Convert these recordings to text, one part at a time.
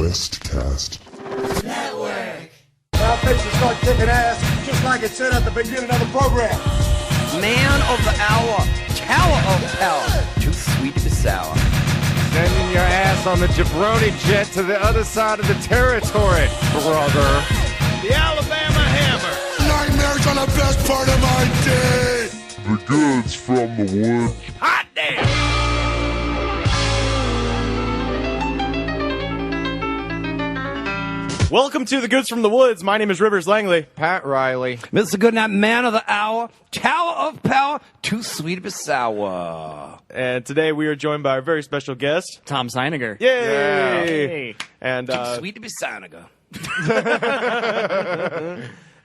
Best Cast. Network. Now fix to start kicking ass, just like it said at the beginning of the program. Man of the hour, tower of power, too sweet to be sour. Sending your ass on the jabroni jet to the other side of the territory, brother. The Alabama Hammer. Nightmares on the best part of my day. The goods from the wood. Hot damn. Welcome to the Goods from the Woods. My name is Rivers Langley. Pat Riley. Mr. Goodnight, man of the hour, tower of power, too sweet to be sour. And today we are joined by our very special guest, Tom Seiniger. Yay! And Too sweet to be Seiniger.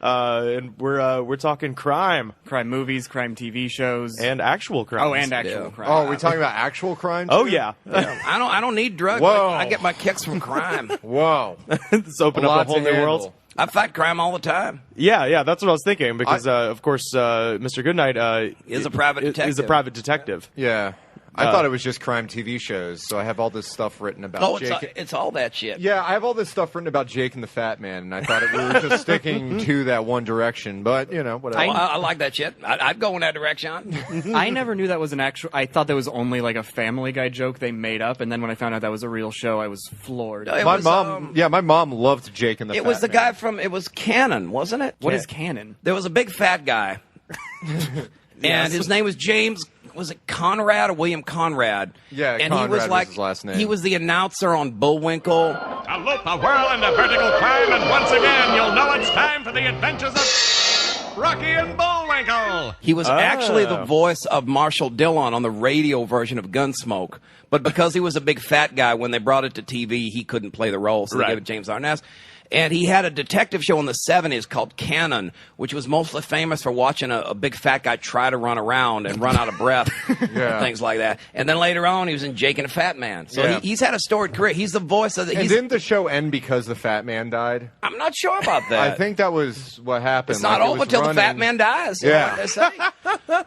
and we're talking crime Crime movies, crime TV shows. and actual crime. oh, and actual Yeah. crime. Oh, are we talking about actual crime? Oh too? yeah. I don't need drugs. Whoa. I get my kicks from crime. Whoa. It's open A up lot a whole to new handle. world. I fight crime all the time. Yeah, that's what I was thinking because of course Mr. Goodnight Is a private is a detective. private detective. Yeah. I thought it was just crime TV shows, so I have all this stuff written about Oh, Jake. it's all that shit. Yeah, I have all this stuff written about Jake and the Fat Man, and I thought we were just sticking to that one direction, but, you know, whatever. I like that shit. I'd go in that direction. I never knew that was an actual. I thought that was only like a Family Guy joke they made up, and then when I found out that was a real show, I was floored. It my was, mom, my mom loved Jake and the Fat It was the Man. guy from. It was Cannon, wasn't it? What is canon? There was a big fat guy, and his name was James. Was it Conrad or William Conrad? Yeah, and Conrad he was was like his last name. He was the announcer on Bullwinkle. Salute the whirl into vertical climb, and once again, you'll know it's time for the adventures of Rocky and Bullwinkle. He was actually the voice of Marshall Dillon on the radio version of Gunsmoke. But because he was a big fat guy, when they brought it to TV, he couldn't play the role, so they gave it to James Arness. And he had a detective show in the 70s called Cannon, which was mostly famous for watching a big fat guy try to run around and run out of breath, things like that. And then later on, he was in Jake and the Fat Man. So he's had a storied career. He's the voice of the... And didn't the show end because the Fat Man died? I'm not sure about that. I think that was what happened. It's not Like, it over was till the running- fat man dies. Yeah. Like they say.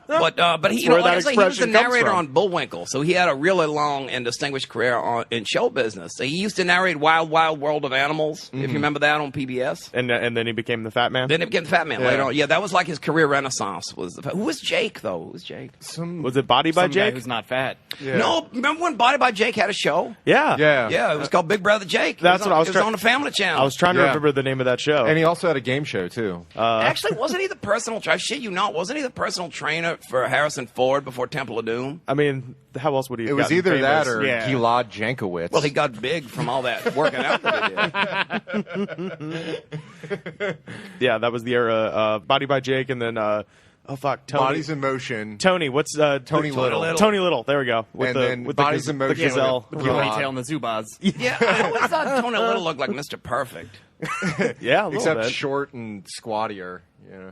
But he, where like that I say, he was the expression comes narrator from. on Bullwinkle, so he had a really long and distinguished career in show business. So he used to narrate Wild Wild World of Animals, if you remember that on PBS. And then he became the Fat Man. Then he became the Fat Man later on. Yeah, that was like his career renaissance. Who was Jake though? Who was Jake? Was it Body by Some guy Jake? who's not fat. Yeah. No, remember when Body by Jake had a show? Yeah. Yeah. It was called Big Brother Jake. That's it was what I was It was try- on the Family Channel. I was trying to Yeah. remember the name of that show. And he also had a game show, too. Actually, wasn't he the personal? I shit you not. Wasn't he the personal trainer for Harrison Ford before Temple of Doom? I mean, how else would he have It was gotten either that famous? or Yeah. Gilad Jankowicz. Well, he got big from all that working out that he did. Yeah, that was the era. Body by Jake, and then Tony. Bodies in Motion. Tony, what's Tony Little. Tony Little. There we go. With And the then with Bodies the, in the Motion gazelle. with- The Gilad. ponytail and the Zubaz. Yeah, I always thought Tony Little looked like Mr. Perfect. Yeah, a little Except bit. short and squattier. Yeah.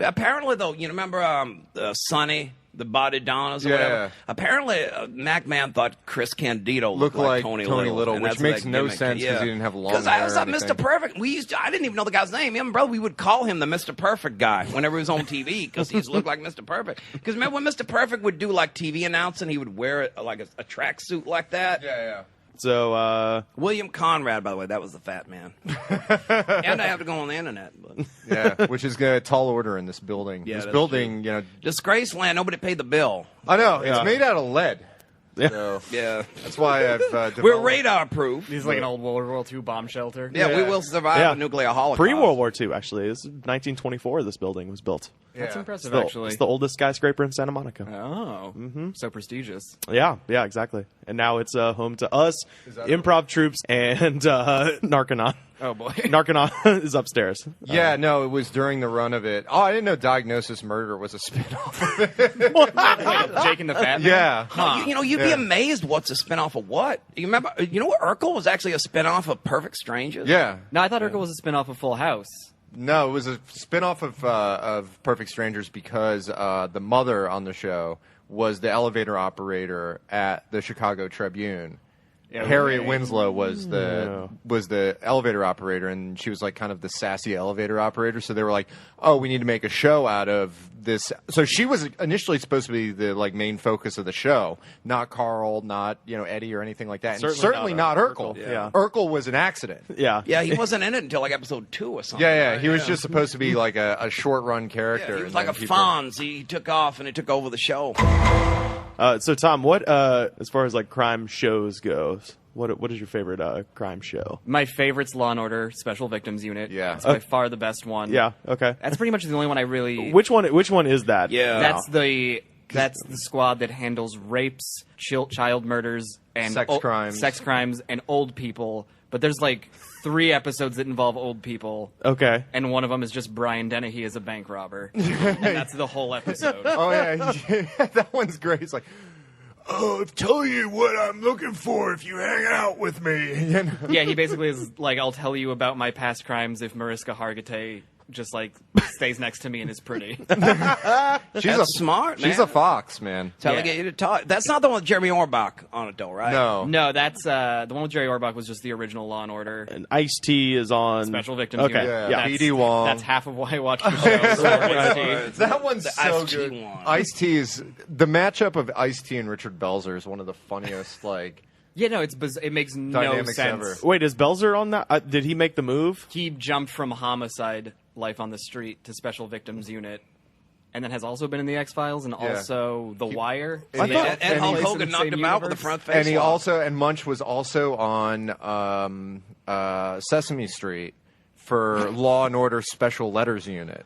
Apparently, though, you remember Sonny, the Body Donnas or Yeah. whatever? Apparently, MacMahon thought Chris Candido looked Looked like Tony Tony Little, and which that's makes that no gimmick. sense 'cause he didn't have long Because I hair was or like anything. Mr. Perfect. I didn't even know the guy's name. Him and brother, we would call him the Mr. Perfect guy whenever he was on TV because he looked like Mr. Perfect. Because remember when Mr. Perfect would do like TV announcing, he would wear like a tracksuit like that. Yeah. So, William Conrad, by the way, that was the fat man. And I have to go on the internet. But. Yeah, which is a tall order in this building. Yeah, this that's building, Disgraceland, nobody paid the bill. I know, it's Yeah. made out of lead. Yeah. So Yeah. that's why I've developed. We're radar proof. He's like an old World War II bomb shelter. Yeah, we will survive Yeah. a nuclear holocaust. pre-World War II, actually. This is 1924. This building was built. That's Yeah. impressive, It's actually. the oldest skyscraper in Santa Monica. Oh, so prestigious. Yeah, exactly. And now it's home to us, improv troops, and Narconon. Oh boy. Narconon is upstairs. Yeah, no, it was during the run of it. Oh, I didn't know Diagnosis Murder was a spinoff of it. Jake and the Fat Man? Yeah. No, you'd be amazed what's a spinoff of what. You remember, Urkel was actually a spinoff of Perfect Strangers? Yeah. No, I thought Urkel was a spinoff of Full House. No, it was a spinoff of Perfect Strangers because the mother on the show was the elevator operator at the Chicago Tribune. Harriet Winslow was the elevator operator, and she was like kind of the sassy elevator operator. So they were like, "Oh, we need to make a show out of this." So she was initially supposed to be the like main focus of the show, not Carl, not Eddie or anything like that, and certainly not Urkel. Yeah. Urkel was an accident. Yeah. Yeah, he wasn't in it until like episode 2 or something. Yeah, right? he was just supposed to be like a short run character. Yeah, he was and like a then people- Fonz. He took off and he took over the show. So Tom, what as far as like crime shows goes, what is your favorite crime show? My favorite's Law and Order Special Victims Unit. Yeah. It's by far the best one. Yeah. Okay. That's pretty much the only one I really. Which one is that? Yeah. That's the squad that handles rapes, child murders, and Sex crimes. and old people. But there's like 3 episodes that involve old people. Okay. And one of them is just Brian Dennehy as a bank robber. And that's the whole episode. Oh yeah, that one's great. It's like, I'll tell you what I'm looking for if you hang out with me. Yeah, he basically is like, I'll tell you about my past crimes if Mariska Hargitay just like stays next to me and is pretty. That's smart, man. She's a fox, man. That's how they get you to talk. That's not the one with Jeremy Orbach on it, though, right? No. No, that's the one with Jerry Orbach was just the original Law and Order. And Ice-T is on Special Victims Okay. Unit. Yeah. B.D. Wong. That's half of why I watch the show. That one's so Ice-T good. one. Ice-T is the matchup of Ice-T and Richard Belzer is one of the funniest like Yeah, no, it makes no dynamics sense. ever. Wait, is Belzer on that? Did he make the move? He jumped from Homicide, Life on the Street, to Special Victims Unit, and then has also been in the X-Files and also The Wire. And Hulk Hogan knocked him out with the front face. And he lock. Munch was also on Sesame Street for Law and Order Special Letters Unit.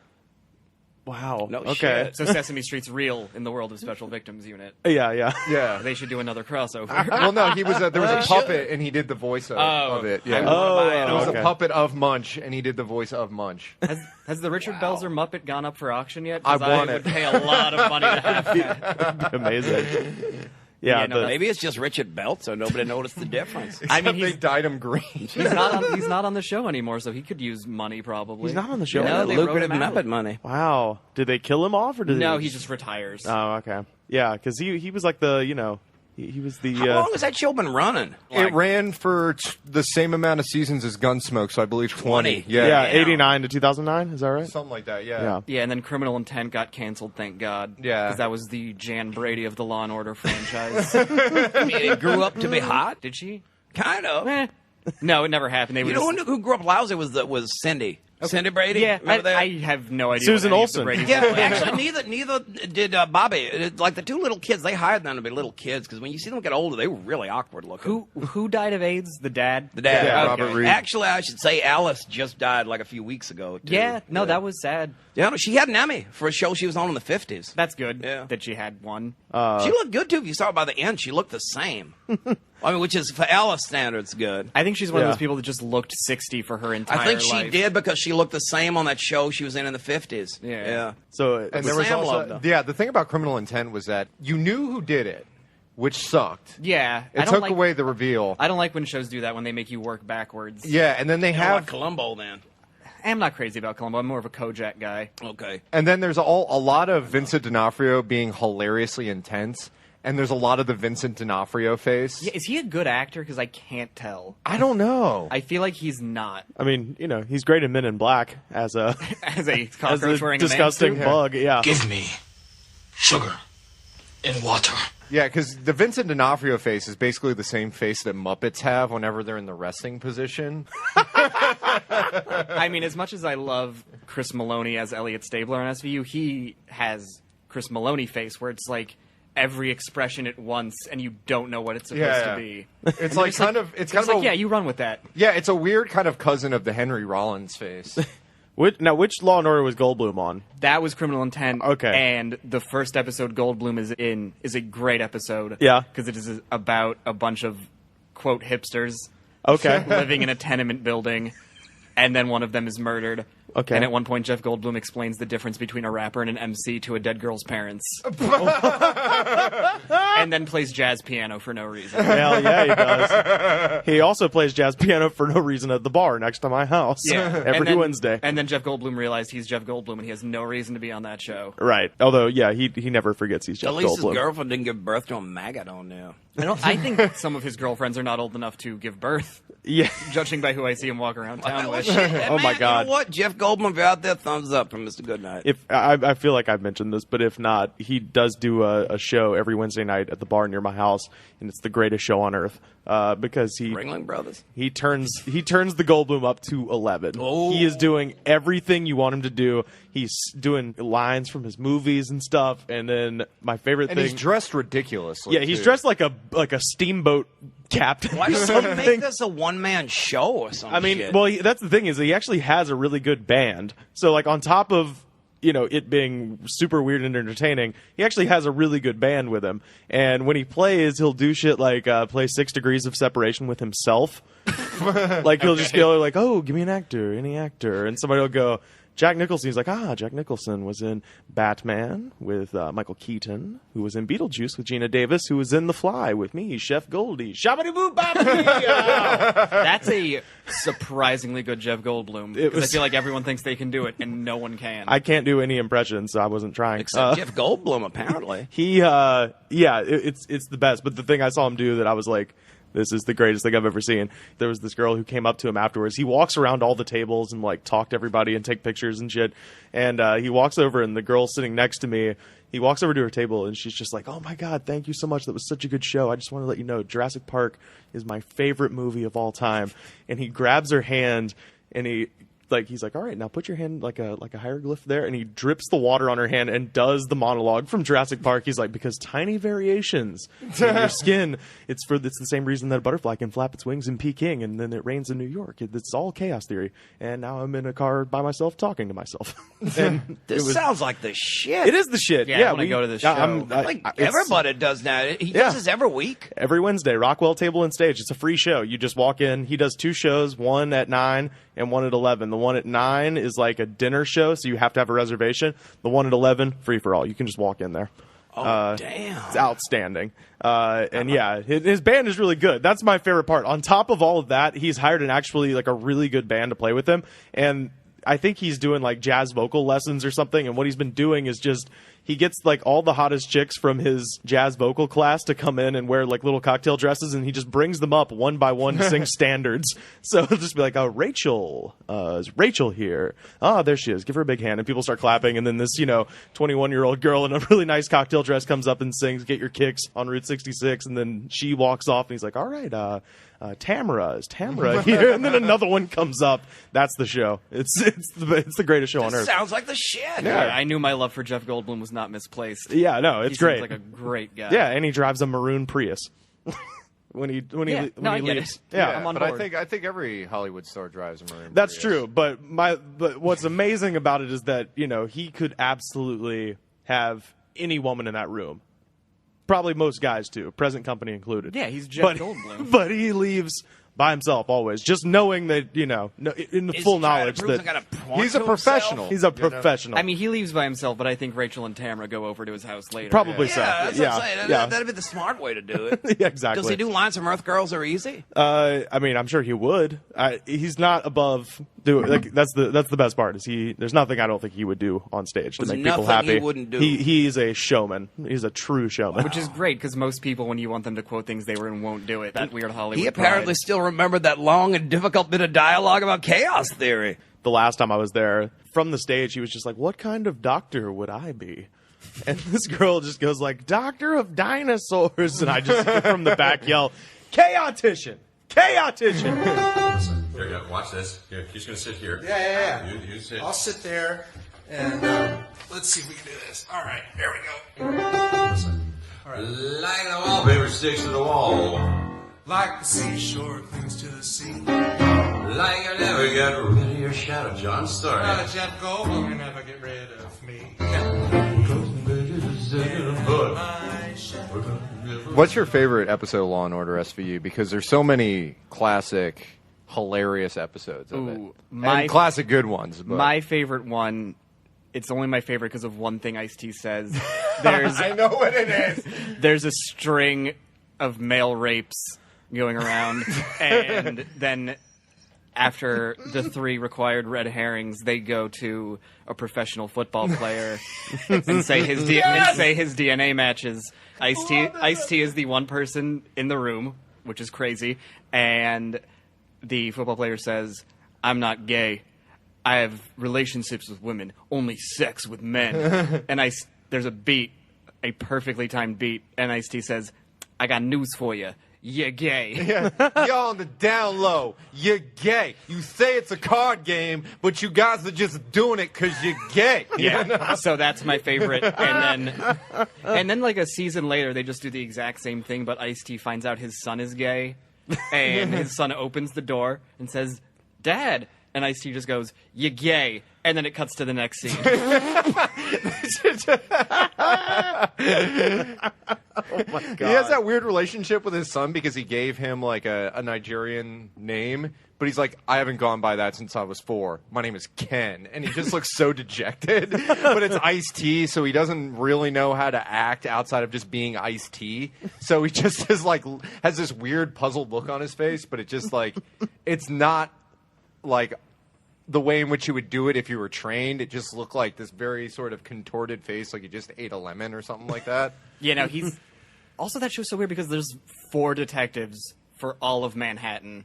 Wow. No okay. shit. So Sesame Street's real in the world of Special Victims Unit. Yeah. Yeah. Yeah. They should do another crossover. Well, no, there was a puppet, and he did the voice of it. Yeah. I wanna buy it. It was okay. a puppet of Munch, and he did the voice of Munch. Has the Richard Belzer Muppet gone up for auction yet? I 'Cause want I it. would pay a lot of money to have that. Amazing. Yeah. Yeah, no, Maybe it's just Richard Belt, so nobody noticed the difference. I mean, They dyed him green. he's not on the show anymore, so he could use money probably. He's not on the show. No, they wrote Lucrative him out. Muppet money. Wow. Did they kill him off or did No, they he just retires. Oh, okay. Yeah, because he was like the he was the How long has that show been running? It ran for the same amount of seasons as Gunsmoke, so I believe 20. 20. yeah, Damn. 89 to 2009. Is that right? Something like that, yeah. Yeah. Yeah, and then Criminal Intent got canceled, thank God. Yeah. Because that was the Jan Brady of the Law and Order franchise. I mean, it grew up to be hot. Did she? Kind of. Eh. No, it never happened. They You were know just- who grew up lousy was Cindy. Cindy Brady. Yeah, Remember that? I have no idea. Susan what any of the Olsen. Bradys Yeah, look like. actually, neither did Bobby. Like the 2 little kids, they hired them to be little kids because when you see them get older, they were really awkward looking. Who died of AIDS? The dad. The dad, Yeah, okay. Robert Reed. Actually, I should say Alice just died like a few weeks ago. Too. Yeah, no, that was sad. Yeah, no, she had an Emmy for a show she was on in the 50s. That's good. Yeah. That she had one. She looked good too. If you saw her by the end, she looked the same. I mean, which is for Alice standards good. I think she's one of Yeah. those people that just looked 60 for her entire I think she life. did because she looked the same on that show she was in the 50s. Yeah. So And there was Sam loved also, them. the thing about Criminal Intent was that you knew who did it, which sucked. Yeah. It took away the reveal. I don't like when shows do that when they make you work backwards. Yeah, and then they How about have, Columbo then? I'm not crazy about Columbo. I'm more of a Kojak guy. Okay. and then there's a lot of Vincent D'Onofrio being hilariously intense, and there's a lot of the Vincent D'Onofrio face. Yeah, is he a good actor? Because I can't tell. I don't know. I feel like he's not. I mean, he's great in Men in Black as a As a as cockroach a wearing disgusting a man suit. bug. Yeah. Give me sugar and water. Yeah, because the Vincent D'Onofrio face is basically the same face that Muppets have whenever they're in the resting position. I mean, as much as I love Chris Maloney as Elliot Stabler on SVU, he has Chris Maloney face where it's like every expression at once and you don't know what it's supposed to be. It's like kind of It's like, yeah, you run with that. yeah, it's a weird kind of cousin of the Henry Rollins face. Which Law and Order was Goldblum on? That was Criminal Intent. Okay. And the first episode Goldblum is in is a great episode. Yeah. Because it is about a bunch of, quote, hipsters Okay. living in a tenement building, and then one of them is murdered. Okay. And at one point, Jeff Goldblum explains the difference between a rapper and an MC to a dead girl's parents. And then plays jazz piano for no reason. Hell yeah, he does. He also plays jazz piano for no reason at the bar next to my house. Yeah. Every Wednesday. And then Jeff Goldblum realized he's Jeff Goldblum and he has no reason to be on that show. Right. Although, yeah, he never forgets he's Jeff At least Goldblum. his girlfriend didn't give birth to a maggot on there. I think some of his girlfriends are not old enough to give birth, Yeah. judging by who I see him walk around town with. Oh, my God. You know what? Jeff Goldblum, if you're out there, thumbs up from Mr. Goodnight. If I feel like I've mentioned this, but if not, he does do a show every Wednesday night at the bar near my house, and it's the greatest show on earth because Ringling Brothers? he turns the Goldblum up to 11. Oh. He is doing everything you want him to do. He's doing lines from his movies and stuff, and then my favorite And thing. he's dressed ridiculously. Yeah, he's too. dressed like a steamboat captain. Why or don't you something. make this a one-man show or something? I mean, well, that's the thing is he actually has a really good band. So like on top of it being super weird and entertaining, he actually has a really good band with him. And when he plays, he'll do shit like play 6 Degrees of Separation with himself. Like he'll just go like, "Oh, give me an actor, any actor," and somebody will go, Jack Nicholson. He's like, Jack Nicholson was in Batman with Michael Keaton, who was in Beetlejuice with Gina Davis, who was in The Fly with me, Chef Goldie. Shabba-dee-boo-bop-dee! That's a surprisingly good Jeff Goldblum. Because I feel like everyone thinks they can do it, and no one can. I can't do any impressions, so I wasn't trying. Except Jeff Goldblum, apparently. It's the best. But the thing I saw him do that I was like, this is the greatest thing I've ever seen. There was this girl who came up to him afterwards. He walks around all the tables and like talk to everybody and take pictures and shit. And he walks over, and the girl sitting next to me, he walks over to her table, and she's just like, "Oh my God, thank you so much. That was such a good show. I just want to let you know Jurassic Park is my favorite movie of all time." And he grabs her hand, and he's like, "All right, now put your hand like a hieroglyph there," and he drips the water on her hand and does the monologue from Jurassic Park. He's like, "Because tiny variations in your skin, it's the same reason that a butterfly can flap its wings in Peking and then it rains in New York. It's all chaos theory." And now I'm in a car by myself talking to myself. And This sounds like the shit. it is the shit. Yeah, I wanna go to this show. Everybody does that. He does this every week. Every Wednesday, Rockwell Table and Stage. It's a free show. You just walk in. He does 2 shows, one at 9 and one at 11. The one at 9 is like a dinner show, so you have to have a reservation. The one at 11, free for all. You can just walk in there. Oh, damn. It's outstanding. And yeah, his band is really good. That's my favorite part. On top of all of that, he's hired a really good band to play with him. And I think he's doing like jazz vocal lessons or something. And what he's been doing is just, he gets like all the hottest chicks from his jazz vocal class to come in and wear like little cocktail dresses, and he just brings them up one by one to sing standards. So he'll just be like, "Oh, Rachel, is Rachel here? Ah, there she is. Give her a big hand." And people start clapping, and then this 21-year-old girl in a really nice cocktail dress comes up and sings "Get Your Kicks" on Route 66, and then she walks off, and he's like, "All right, Tamara, is Tamara here?" And then another one comes up. That's the show. It's the greatest show on This earth. sounds like the shit. Yeah, I knew my love for Jeff Goldblum was not misplaced. Yeah, no, it's He great. seems like a great guy. Yeah, and he drives a maroon Prius when he I get leaves. it. Yeah, I'm on but board. I think every Hollywood star drives a Marine. that's Prius. true. But what's amazing about it is that he could absolutely have any woman in that room. Probably most guys too, present company included. Yeah, he's Jeff Goldblum. But he leaves by himself always, just knowing that in the Is full he trying to knowledge prove some that kind of point He's a to professional. himself? he's a professional. I mean, he leaves by himself, but I think Rachel and Tamara go over to his house later. Probably Yeah, so. that's what I'm saying. yeah. That'd be the smart way to do it. Yeah, exactly. Does he do lines from Earth Girls Are Easy? I mean, I'm sure he would. He's not above doing that's the best part. There's nothing I don't think he would do on stage to There's make people nothing happy. he wouldn't do. He's a showman. He's a true showman. Which is great, because most people, when you want them to quote things they were in, won't do it. That weird Hollywood He apparently pride. still remembered that long and difficult bit of dialogue about chaos theory. The last time I was there, from the stage, he was just like, "What kind of doctor would I be?" And this girl just goes like, "Doctor of dinosaurs," and I just from the back yell, "Chaotician! Chaotician!" Here, yeah, watch this. Here, he's gonna sit here. Yeah. You sit. I'll sit there and let's see if we can do this. All right, here we go. Like the wallpaper sticks to the wall. Like the seashore clings to the sea. Like you never get rid of your shadow, John Stark. Jeff Goldblum, you never get rid of me. What's your favorite episode of Law and Order SVU? Because there's so many classic hilarious episodes of it. Ooh, And classic good ones. But. My favorite one, it's only my favorite because of one thing Ice-T says. I know what it is. There's a string of male rapes going around, and then after the 3 required red herrings, they go to a professional football player and say his DNA matches. Ice-T is the one person in the room, which is crazy, and the football player says, "I'm not gay. I have relationships with women, only sex with men." And there's a beat, a perfectly timed beat, and Ice-T says, "I got news for you. You're gay." Yeah. You're on the down low. You're gay. You say it's a card game, but you guys are just doing it because you're gay. Yeah. So that's my favorite. And then like a season later, they just do the exact same thing, but Ice-T finds out his son is gay, and his son opens the door and says, "Dad." And Ice-T just goes, "You're gay." And then it cuts to the next scene. Oh my God. He has that weird relationship with his son because he gave him like a Nigerian name, but he's like, "I haven't gone by that since I was 4. My name is Ken." And he just looks so dejected. But it's Ice-T, so he doesn't really know how to act outside of just being Ice-T. So he just has this weird puzzled look on his face, but it just like, it's not like the way in which you would do it if you were trained. It just looked like this very sort of contorted face, like you just ate a lemon or something like that. Yeah, no, he's... Also, that show's so weird because there's 4 detectives for all of Manhattan.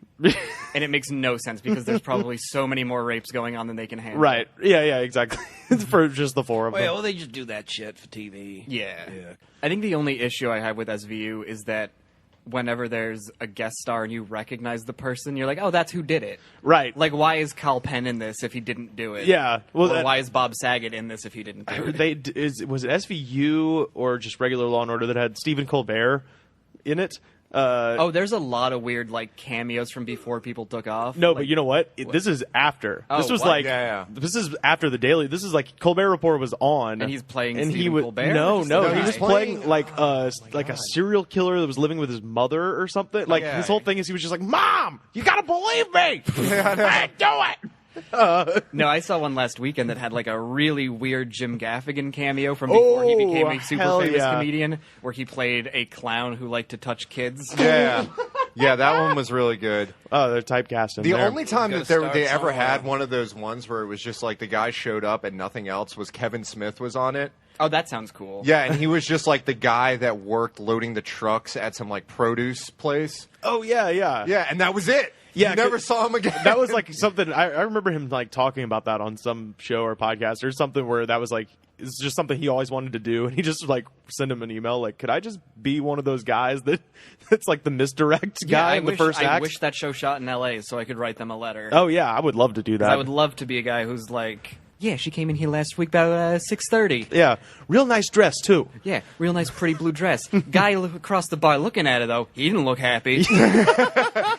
And it makes no sense because there's probably so many more rapes going on than they can handle. Right. Yeah, exactly. It's for just the 4 of them. Well, they just do that shit for TV. Yeah. I think the only issue I have with SVU is that whenever there's a guest star and you recognize the person, you're like, "Oh, that's who did it." Right. Like, why is Kal Penn in this if he didn't do it? Yeah. Well, Or why is Bob Saget in this if he didn't do it? Was it SVU or just regular Law and Order that had Stephen Colbert in it? There's a lot of weird like cameos from before people took off. No, like, but you know what? This is after. Oh, this was what? like This is after the Daily. This is like Colbert Report was on, and he's playing. And Stephen he was Colbert? no, Just he was playing like a serial killer that was living with his mother or something. Like his whole thing is he was just like, "Mom, you gotta believe me. Hey, do it." No, I saw one last weekend that had like a really weird Jim Gaffigan cameo from before he became a super famous comedian, where he played a clown who liked to touch kids. Yeah, that one was really good. Oh, they're typecasting. The only time that they ever had one of those ones where it was just like the guy showed up and nothing else was Kevin Smith was on it. Oh, that sounds cool. Yeah, and he was just like the guy that worked loading the trucks at some like produce place. Oh yeah. Yeah, and that was it. Yeah, you never saw him again. That was like something I remember him like talking about that on some show or podcast or something where that was like it's just something he always wanted to do, and he just like sent him an email like, "Could I just be one of those guys that's like the misdirect guy in the first act?" I wish that show shot in L.A. so I could write them a letter. Oh yeah, I would love to do that. I would love to be a guy who's like, "Yeah, she came in here last week about 6:30. Yeah, real nice dress too. Yeah, real nice, pretty blue dress. Guy across the bar looking at her though, he didn't look happy.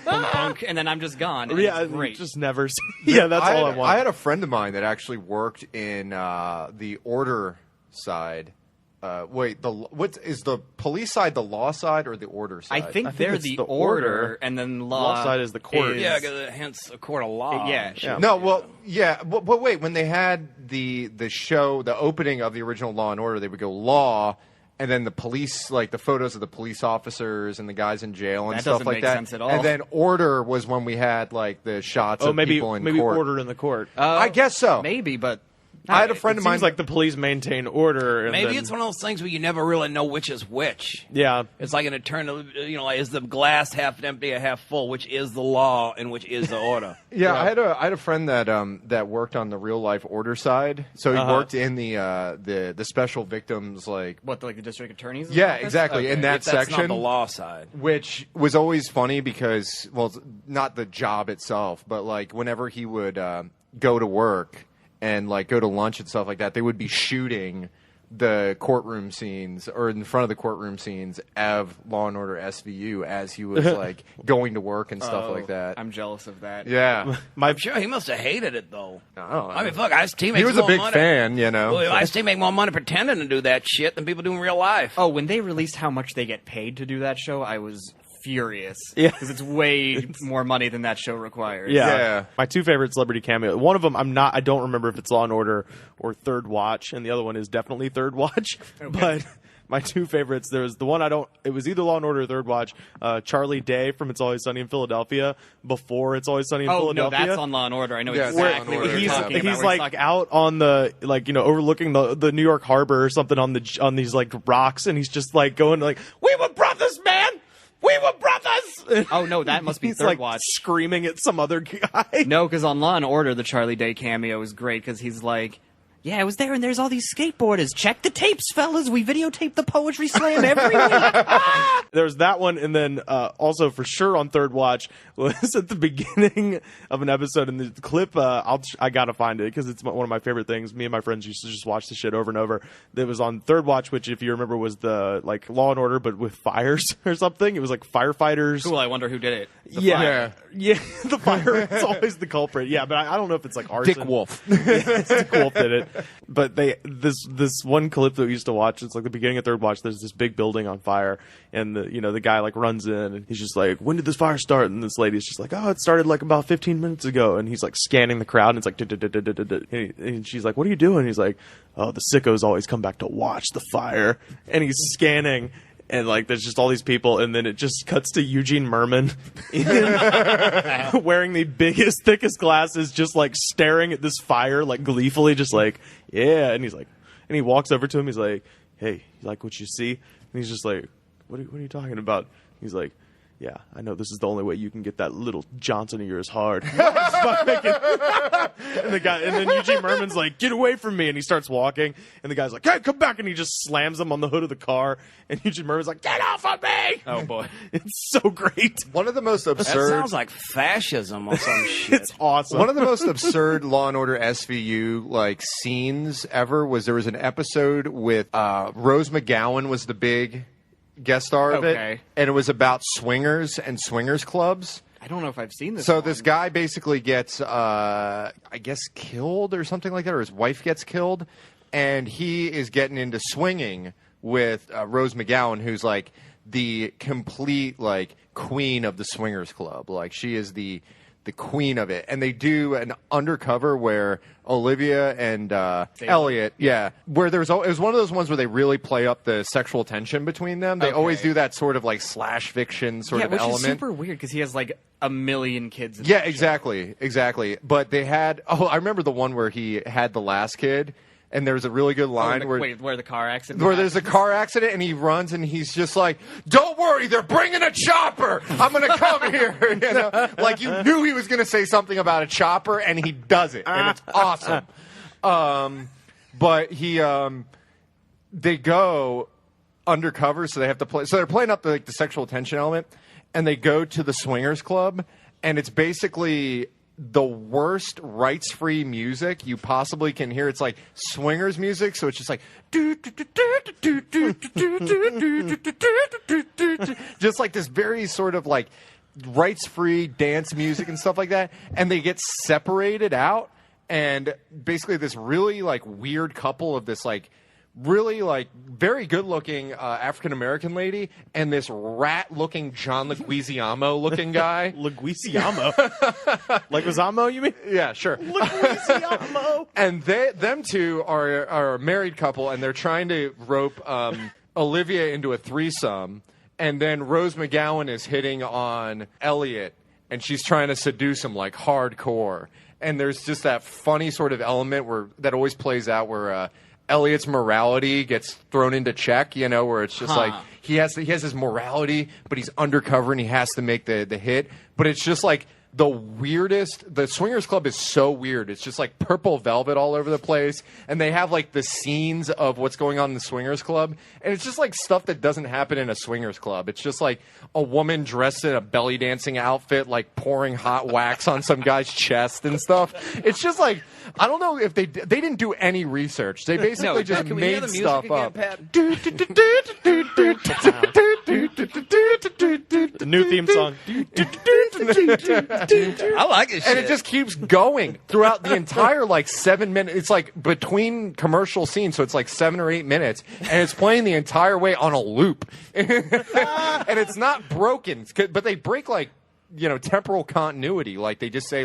Punk, and then I'm just gone. And Yeah, it's great. just never. Yeah, that's all I want. I had a friend of mine that actually worked in the order side. What is the police side, the law side, or the order side? I think they're it's the the order, order. and then Law side is the court. Yeah, hence a court of law. Yeah. No, well, yeah, but wait, when they had the show, the opening of the original Law and Order, they would go law, and then the police, like the photos of the police officers and the guys in jail and That stuff doesn't like make that. sense at all. And then order was when we had like the shots of people in court. order in the court. I guess so. Maybe, but I had a friend It of mine seems like the police maintain order. And Maybe then- it's one of those things where you never really know which is which. Yeah. It's like an eternal, like, is the glass half empty or half full? Which is the law and which is the order? Yeah, I had a friend that worked on the real life order side. So he worked in the special victims like the district attorneys? Yeah, exactly. In that If that's section, not the law side. which was always funny because not the job itself, but like whenever he would go to work and like go to lunch and stuff like that, they would be shooting the courtroom scenes or in front of the courtroom scenes of Law and Order SVU as he was like going to work and stuff like that. I'm jealous of that. Yeah. I'm sure he must have hated it though. I don't know. I mean, fuck, Ice-T makes He was a more big money. fan, you know. Well, Ice-T make more money pretending to do that shit than people do in real life. Oh, when they released how much they get paid to do that show, I was furious. Yeah. Because it's way more money than that show requires. Yeah. My two favorite celebrity cameo. One of them I don't remember if it's Law and Order or Third Watch, and the other one is definitely Third Watch. Okay. But my two favorites, there's the one it was either Law and Order or Third Watch, Charlie Day from It's Always Sunny in Philadelphia before It's Always Sunny in Philadelphia. Oh, no, that's on Law and Order. I know Yeah, exactly what you're talking about. He's like out on the, like, you know, overlooking the New York harbor or something on these like rocks, and he's just like going like, "We were brothers, man! We were brothers!" Oh, no, that must be he's Third like Watch. screaming at some other guy. No, because on Law and Order, the Charlie Day cameo is great because he's like, "Yeah, I was there, and there's all these skateboarders. Check the tapes, fellas. We videotape the Poetry Slam every week." There's that one, and then also for sure on Third Watch was at the beginning of an episode, and the clip, I gotta find it because it's one of my favorite things. Me and my friends used to just watch the shit over and over. It was on Third Watch, which, if you remember, was the like Law and Order but with fires or something. It was like firefighters. Cool, I wonder who did it. Yeah, the fire is always the culprit. Yeah, but I don't know if it's like arson. Dick Wolf. Dick Wolf did it. But this one clip that we used to watch, it's like the beginning of Third Watch, there's this big building on fire, and the guy like runs in and he's just like, "When did this fire start?" And this lady's just like, "Oh, it started like about 15 minutes ago." And he's like scanning the crowd, and it's like, and she's like, "What are you doing?" And he's like, "Oh, the sickos always come back to watch the fire." And he's scanning, and like there's just all these people, and then it just cuts to Eugene Merman wearing the biggest, thickest glasses, just like staring at this fire like gleefully, just like, "Yeah." And he's like, and he walks over to him, he's like, "Hey, you like what you see?" And he's just like, what are you talking about?" He's like, "Yeah, I know this is the only way you can get that little Johnson of yours hard." And then Eugene Merman's like, "Get away from me." And he starts walking, and the guy's like, "Hey, come back." And he just slams him on the hood of the car, and Eugene Merman's like, "Get off of me." Oh, boy. It's so great. One of the most That absurd. sounds like fascism or some shit. It's awesome. One of the most absurd Law and Order SVU like scenes ever was there was an episode with Rose McGowan was the big guest star of it, Okay. and it was about swingers and swingers clubs. I don't know if I've seen this So one. this guy basically gets, I guess, killed or something like that, or his wife gets killed, and he is getting into swinging with Rose McGowan, who's like the complete like queen of the swingers club. Like she is the queen of it, and they do an undercover where Olivia and Elliot, where it was one of those ones where they really play up the sexual tension between them. They always do that sort of like slash fiction sort of which element. is super weird because he has like a million kids. Yeah, exactly. But they had. Oh, I remember the one where he had the last kid, and there was a really good line where the car accident. where there's a car accident, and he runs, and he's just like, "Don't worry, they're bringing a chopper. I'm gonna come here." You know, like you knew he was gonna say something about a chopper, and he does it, and it's awesome. But they go undercover, so they have to play. So they're playing up the sexual tension element, and they go to the swingers club, and it's basically the worst rights-free music you possibly can hear. It's like swingers music, so it's just like just like this very sort of like rights-free dance music and stuff like that, and they get separated out, and basically this really like weird couple of this like really like very good looking African American lady and this rat looking John Leguizamo looking guy. Leguizamo? Like Leguizamo, you mean? Yeah, sure. Leguizamo. And them two are a married couple, and they're trying to rope Olivia into a threesome, and then Rose McGowan is hitting on Elliot, and she's trying to seduce him like hardcore. And there's just that funny sort of element that always plays out where Elliot's morality gets thrown into check, you know, where it's just like he has his morality, but he's undercover and he has to make the hit. But it's just like the weirdest. The swingers club is so weird. It's just like purple velvet all over the place, and they have like the scenes of what's going on in the swingers club, and it's just like stuff that doesn't happen in a swingers club. It's just like a woman dressed in a belly dancing outfit, like pouring hot wax on some guy's chest and stuff. It's just like, I don't know if they didn't do any research. They basically just can we hear made the music stuff again, up. Pat? The new theme song. I like it. And it just keeps going throughout the entire 7 minutes. It's like between commercial scenes, so it's like 7 or 8 minutes, and it's playing the entire way on a loop. And it's not broken, but they break temporal continuity. Like they just say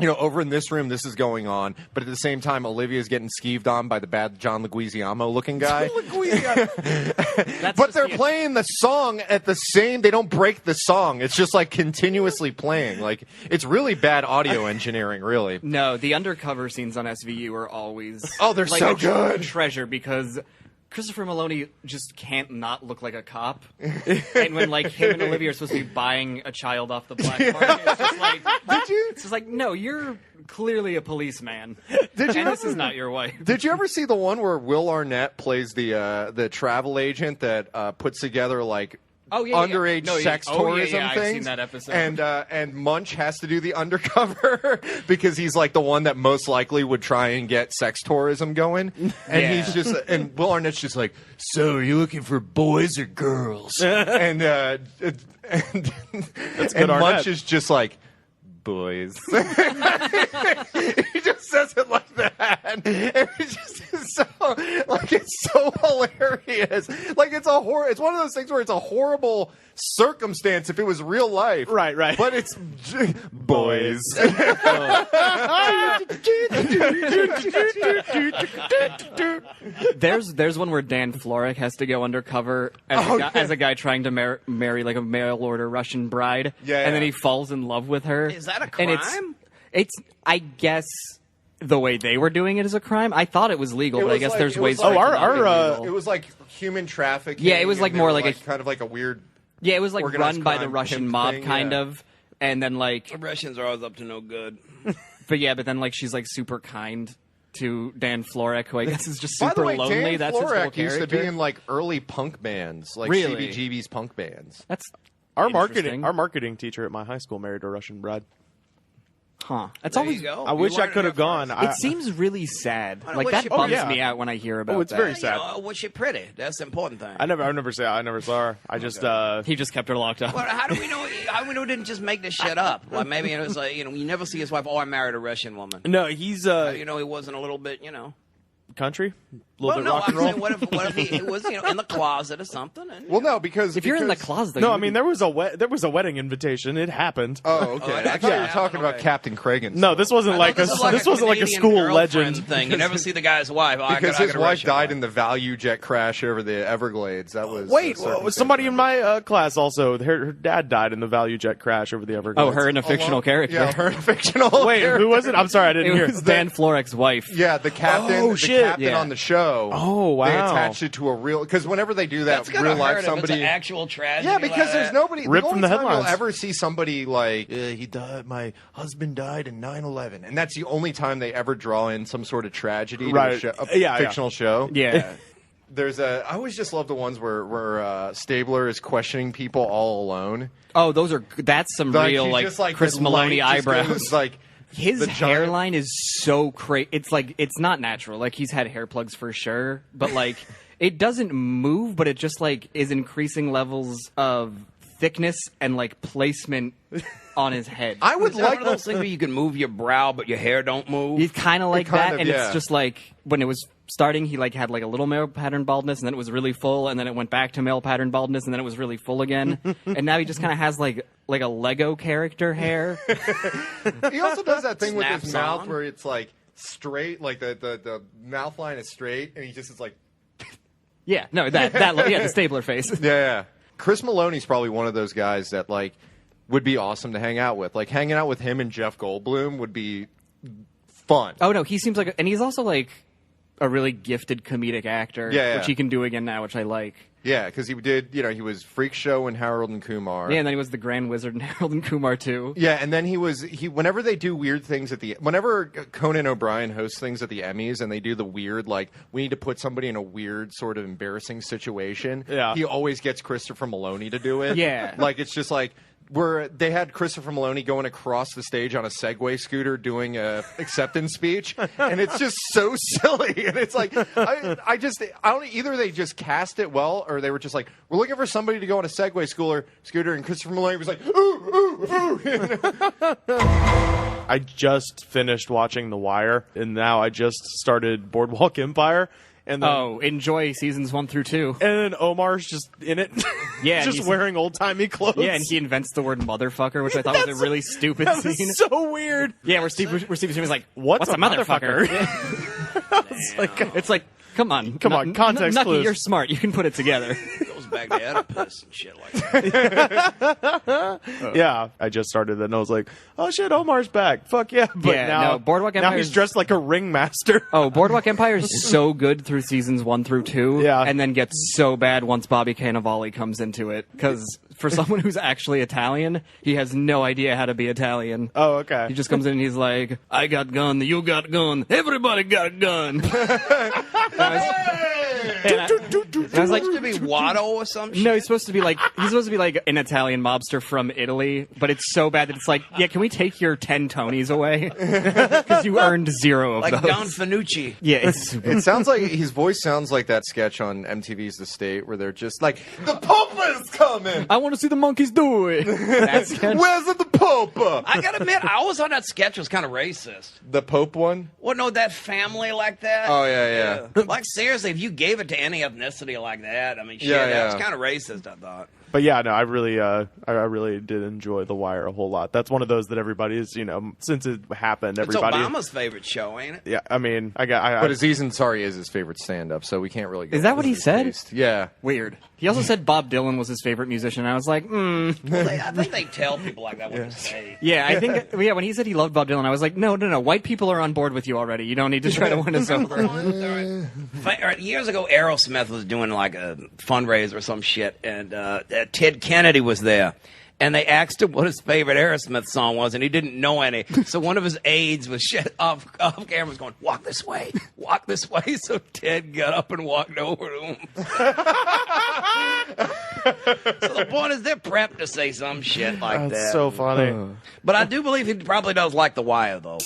over in this room, this is going on, but at the same time, Olivia's getting skeeved on by the bad John Leguizamo looking guy. But they're playing the song at the same. They don't break the song. It's just continuously playing. It's really bad audio engineering, really. No, the undercover scenes on SVU are always they're so good. Treasure because Christopher Maloney just can't not look like a cop. And when him and Olivia are supposed to be buying a child off the black market, it's just did you? It's just no, you're clearly a policeman. Did you? And this is not your wife. Did you ever see the one where Will Arnett plays the travel agent that puts together underage sex tourism things. I've seen that episode. And Munch has to do the undercover because he's the one that most likely would try and get sex tourism going. And he's just and Will Arnett's just so are you looking for boys or girls? and Munch is just boys. He just says it like that. And it's just it's so hilarious. It's one of those things where it's a horrible circumstance if it was real life. Right. But it's boys. There's one where Dan Florek has to go undercover as a guy trying to marry a mail order Russian bride. And then he falls in love with her. Is that a crime? And it's I guess the way they were doing it is a crime. I thought it was legal, but I guess there's ways. It was human trafficking. Yeah, it was more like a kind of a weird. Yeah, it was run by the Russian mob, thing, kind of, and then the Russians are always up to no good. but then she's super kind to Dan Florek, who I guess is just super By the way, lonely. Dan That's his whole Florek used to be character. in early punk bands, Really? CBGB's punk bands. That's Our interesting. marketing teacher at my high school married a Russian bride. Huh. That's There always. you go. I You wish I learned could have enough gone. first. It seems really sad. Well, That she- bums yeah. me out when I hear about it's that. very sad. Was she pretty? That's the important thing. I never saw her. I just He just kept her locked up. Well, how do we know? How do we know he didn't just make this shit up? Maybe it was you never see his wife. Oh, I married a Russian woman. no, he's He wasn't a little bit, country, a little bit rock I'm and roll. saying, what if he was, in the closet or something? And, Well, no, because If you're in the closet, though, No, you I mean there was a wedding invitation. It happened. Oh, okay. I thought you were talking about Captain Cragen. No, this wasn't this wasn't like a school Canadian legend girlfriend thing. You never see the guy's wife. Because his wife died in the Value Jet crash over the Everglades. That was Wait, somebody in my class also. Her dad died in the Value Jet crash over the Everglades. Oh, her in a fictional character. Yeah, her fictional. Wait, character. who was it? I'm sorry, I didn't It hear. was Dan Florek's wife. Yeah, the captain. Oh, the shit. captain Yeah. on the show. Oh, wow. They attached it to a real because whenever they do that, That's gonna real life hurt if it's somebody. an actual tragedy. Yeah, because like there's that. nobody. Ripped the from only the time headlines. you'll ever see somebody he died. My husband died in 9/11, and that's the only time they ever draw in some sort of tragedy to Right. a, show, Yeah, fictional show. Yeah. There's I always just love the ones where Stabler is questioning people all alone. Oh, that's some real he's just, Chris the Maloney light just eyebrows. goes, His the giant- hairline is so crazy. It's not natural. He's had hair plugs for sure, but it doesn't move, but it just is increasing levels of thickness and placement on his head. I would Is that like one of those things where you can move your brow, but your hair don't move. He's kind of like kind that, of, and yeah. it's just when it was starting, he had a little male pattern baldness, and then it was really full, and then it went back to male pattern baldness, and then it was really full again, and now he just kind of has like a Lego character hair. He also does that thing with his Snaps mouth on. where it's straight, the mouth line is straight, and he just is Yeah, no, the Stabler face. yeah. Chris Maloney's probably one of those guys that would be awesome to hang out with. Hanging out with him and Jeff Goldblum would be fun. Oh no, he seems and he's also a really gifted comedic actor, Yeah. which he can do again now, which I like. Yeah, because he did, he was Freak Show and Harold and Kumar. Yeah, and then he was the Grand Wizard in Harold and Kumar too. Yeah, and then whenever they do weird things whenever Conan O'Brien hosts things at the Emmys and they do the weird, we need to put somebody in a weird sort of embarrassing situation, Yeah. he always gets Christopher Maloney to do it. Yeah. It's just where they had Christopher Maloney going across the stage on a Segway scooter doing a acceptance speech, and it's just so silly. And it's like I don't either they just cast it well, or they were just like, we're looking for somebody to go on a Segway scooter, and Christopher Maloney was like, ooh, ooh, ooh. I just finished watching The Wire, and now I just started Boardwalk Empire. And then, enjoy seasons 1 through 2. And then Omar's just in it. Yeah, just wearing old-timey clothes. Yeah, and he invents the word motherfucker, which I thought was a really stupid that scene. Was so weird. Yeah, where Steve Buscemi was like, What's a motherfucker? It's like, come on, context Nucky, clues. you're smart. You can put it together. Goes back to Oedipus and shit like that. Yeah, I just started that, and I was like, oh shit, Omar's back. Fuck yeah. But Yeah, now, no, Boardwalk now Empire's- he's dressed like a ringmaster. Oh, Boardwalk Empire is so good through seasons 1 through 2, Yeah. and then gets so bad once Bobby Cannavale comes into it. Because for someone who's actually Italian, he has no idea how to be Italian. Oh, okay. He just comes in and he's like, I got gun, you got gun, everybody got a gun. And I was like, To be Watto or some shit. no, he's supposed to be like an Italian mobster from Italy, but it's so bad that it's like, yeah, can we take your 10 Tonys away? Because you earned 0 of Like those. Don Fanucci. Yeah, it's It sounds like his voice sounds like that sketch on MTV's The State where they're just like, the Pope is coming. I want to see the monkeys do it. That sketch. Where's the Pope? I gotta admit, I always thought that sketch was kind of racist. The Pope one? Well, no, that family like that. Oh, yeah. Like, seriously, if you gave it to any ethnicity like that, I mean, shit, Yeah, that was yeah. kind of racist, I thought. But yeah, no, I really did enjoy The Wire a whole lot. That's one of those that everybody's, since it happened, It's everybody. Obama's favorite show, ain't it? Yeah, I mean, But Aziz Ansari is his favorite stand-up, so we can't really go Is that with what he his said? taste. Yeah. Weird. He also said Bob Dylan was his favorite musician. And I was like, Well, I think they tell people like that what to say. Yeah, I think, when he said he loved Bob Dylan, I was like, no, white people are on board with you already. You don't need to try to win us over. Years ago, Aerosmith was doing like a fundraiser or some shit, and Ted Kennedy was there. And they asked him what his favorite Aerosmith song was, and he didn't know any. So one of his aides was off camera was going, walk this way. So Ted got up and walked over to him. So the point is they're prepped to say some shit like that. That's so funny. But I do believe he probably does like The Wire, though.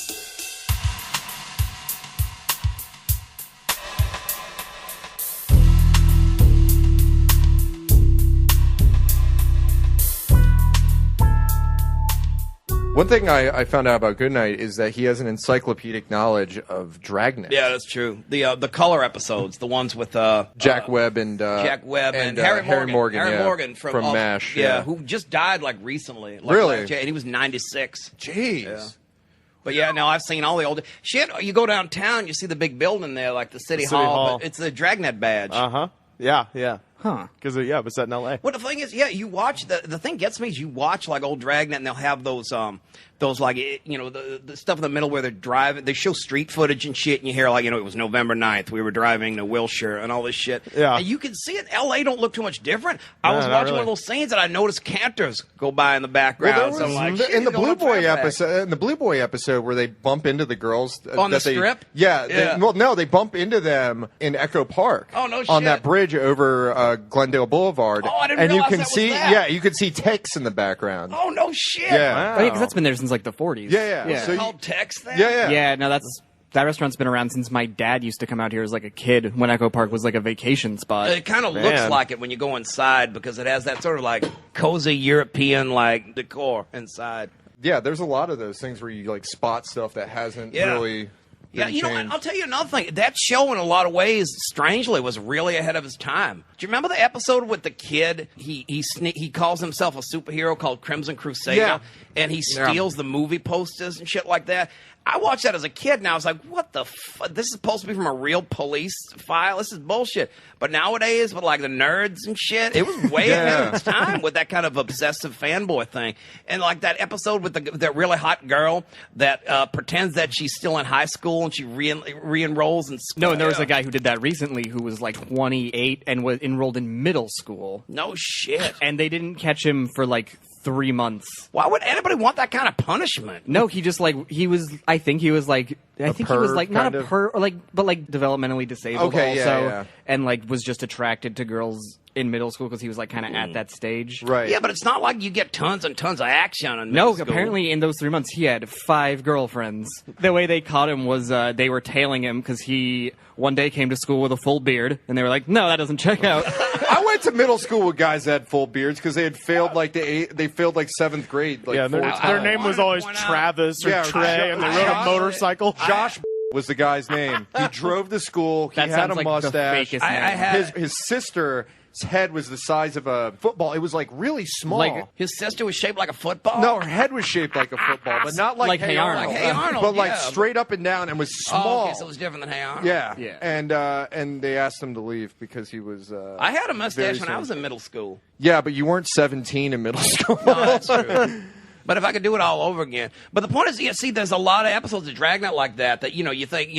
One thing I found out about Goodnight is that he has an encyclopedic knowledge of Dragnet. Yeah, that's true. The color episodes, the ones with Jack Webb and Jack Webb and Harry Morgan. Harry yeah, Morgan from MASH. Yeah, who just died like recently. Like Really? last year, and he was 96. Jeez. Yeah. But yeah, no, I've seen all the old shit. You go downtown, you see the big building there, like the City Hall. But it's the Dragnet badge. Yeah. Huh. Because it was set in L.A. Well, the thing is, yeah, you watch the thing gets me is you watch like old Dragnet, and they'll have those like the stuff in the middle where they're driving. They show street footage and shit, and you hear like it was November 9th. We were driving to Wilshire and all this shit. Yeah, and you can see it. L.A. don't look too much different. I was not watching really. one of those scenes, and I noticed cantors go by in the background. Well, so there I'm was, like, shit, in the he's going Blue on Boy Fatback. episode, where they bump into the girls On the that they- strip? Yeah. Yeah. Well, no, they bump into them in Echo Park. Oh, no On shit. that bridge over Glendale Boulevard. Oh, I didn't and you realize can that was see, that. yeah, you can see Tex in the background. Oh no shit! Yeah. Oh, yeah, because that's been there since like the 40s. Yeah. So Called Tex then? yeah. Yeah, no, that restaurant's been around since my dad used to come out here as like a kid when Echo Park was like a vacation spot. It kind of looks like it when you go inside because it has that sort of like cozy European like decor inside. Yeah, there's a lot of those things where you like spot stuff that hasn't really. Yeah, been you know what? changed. I'll tell you another thing. That show, in a lot of ways, strangely, was really ahead of his time. Do you remember the episode with the kid? He calls himself a superhero called Crimson Crusader, Yeah. and he steals the movie posters and shit like that. I watched that as a kid, and I was like, what the fuck? This is supposed to be from a real police file? This is bullshit. But nowadays, with like the nerds and shit, it was way ahead of its time with that kind of obsessive fanboy thing. And like that episode with that really hot girl that pretends that she's still in high school and she re-enrolls in school. No, and there was a guy who did that recently who was like 28 and was enrolled in middle school. No shit. And they didn't catch him for like 3 months. Why would anybody want that kind of punishment? No, he just like I think he was like not kind a of? per or like but like developmentally disabled Okay, yeah, also yeah. and like was just attracted to girls in middle school because he was like kind of at that stage. Right. Yeah, but it's not like you get tons and tons of action in No, middle school. apparently in those 3 months he had 5 girlfriends. The way they caught him was they were tailing him because he one day came to school with a full beard, and they were like, "No, that doesn't check out." I went to middle school with guys that had full beards because they had failed like they failed like 7th grade. Like Yeah, four their times. name was always point out- Travis or Yeah, Trey, and they rode a Josh- motorcycle. Josh was the guy's name. He drove to school. He That had sounds a like the mustache. fakest I name. had His sister's head was the size of a football. It was like really small. Like- his sister was shaped like a football. no, her head was shaped like a football, but not like, Like Hey Arnold. Like Hey Arnold, but like yeah. straight up and down, and was Oh, small. okay, so it was different than Hey Arnold. Yeah, Yeah. and they asked him to leave because he was. I had a very mustache when I small. was in middle school. Yeah, but you weren't 17 in middle school. No, that's true. But if I could do it all over again. But the point is, yeah, see, there's a lot of episodes of Dragnet like that, you think,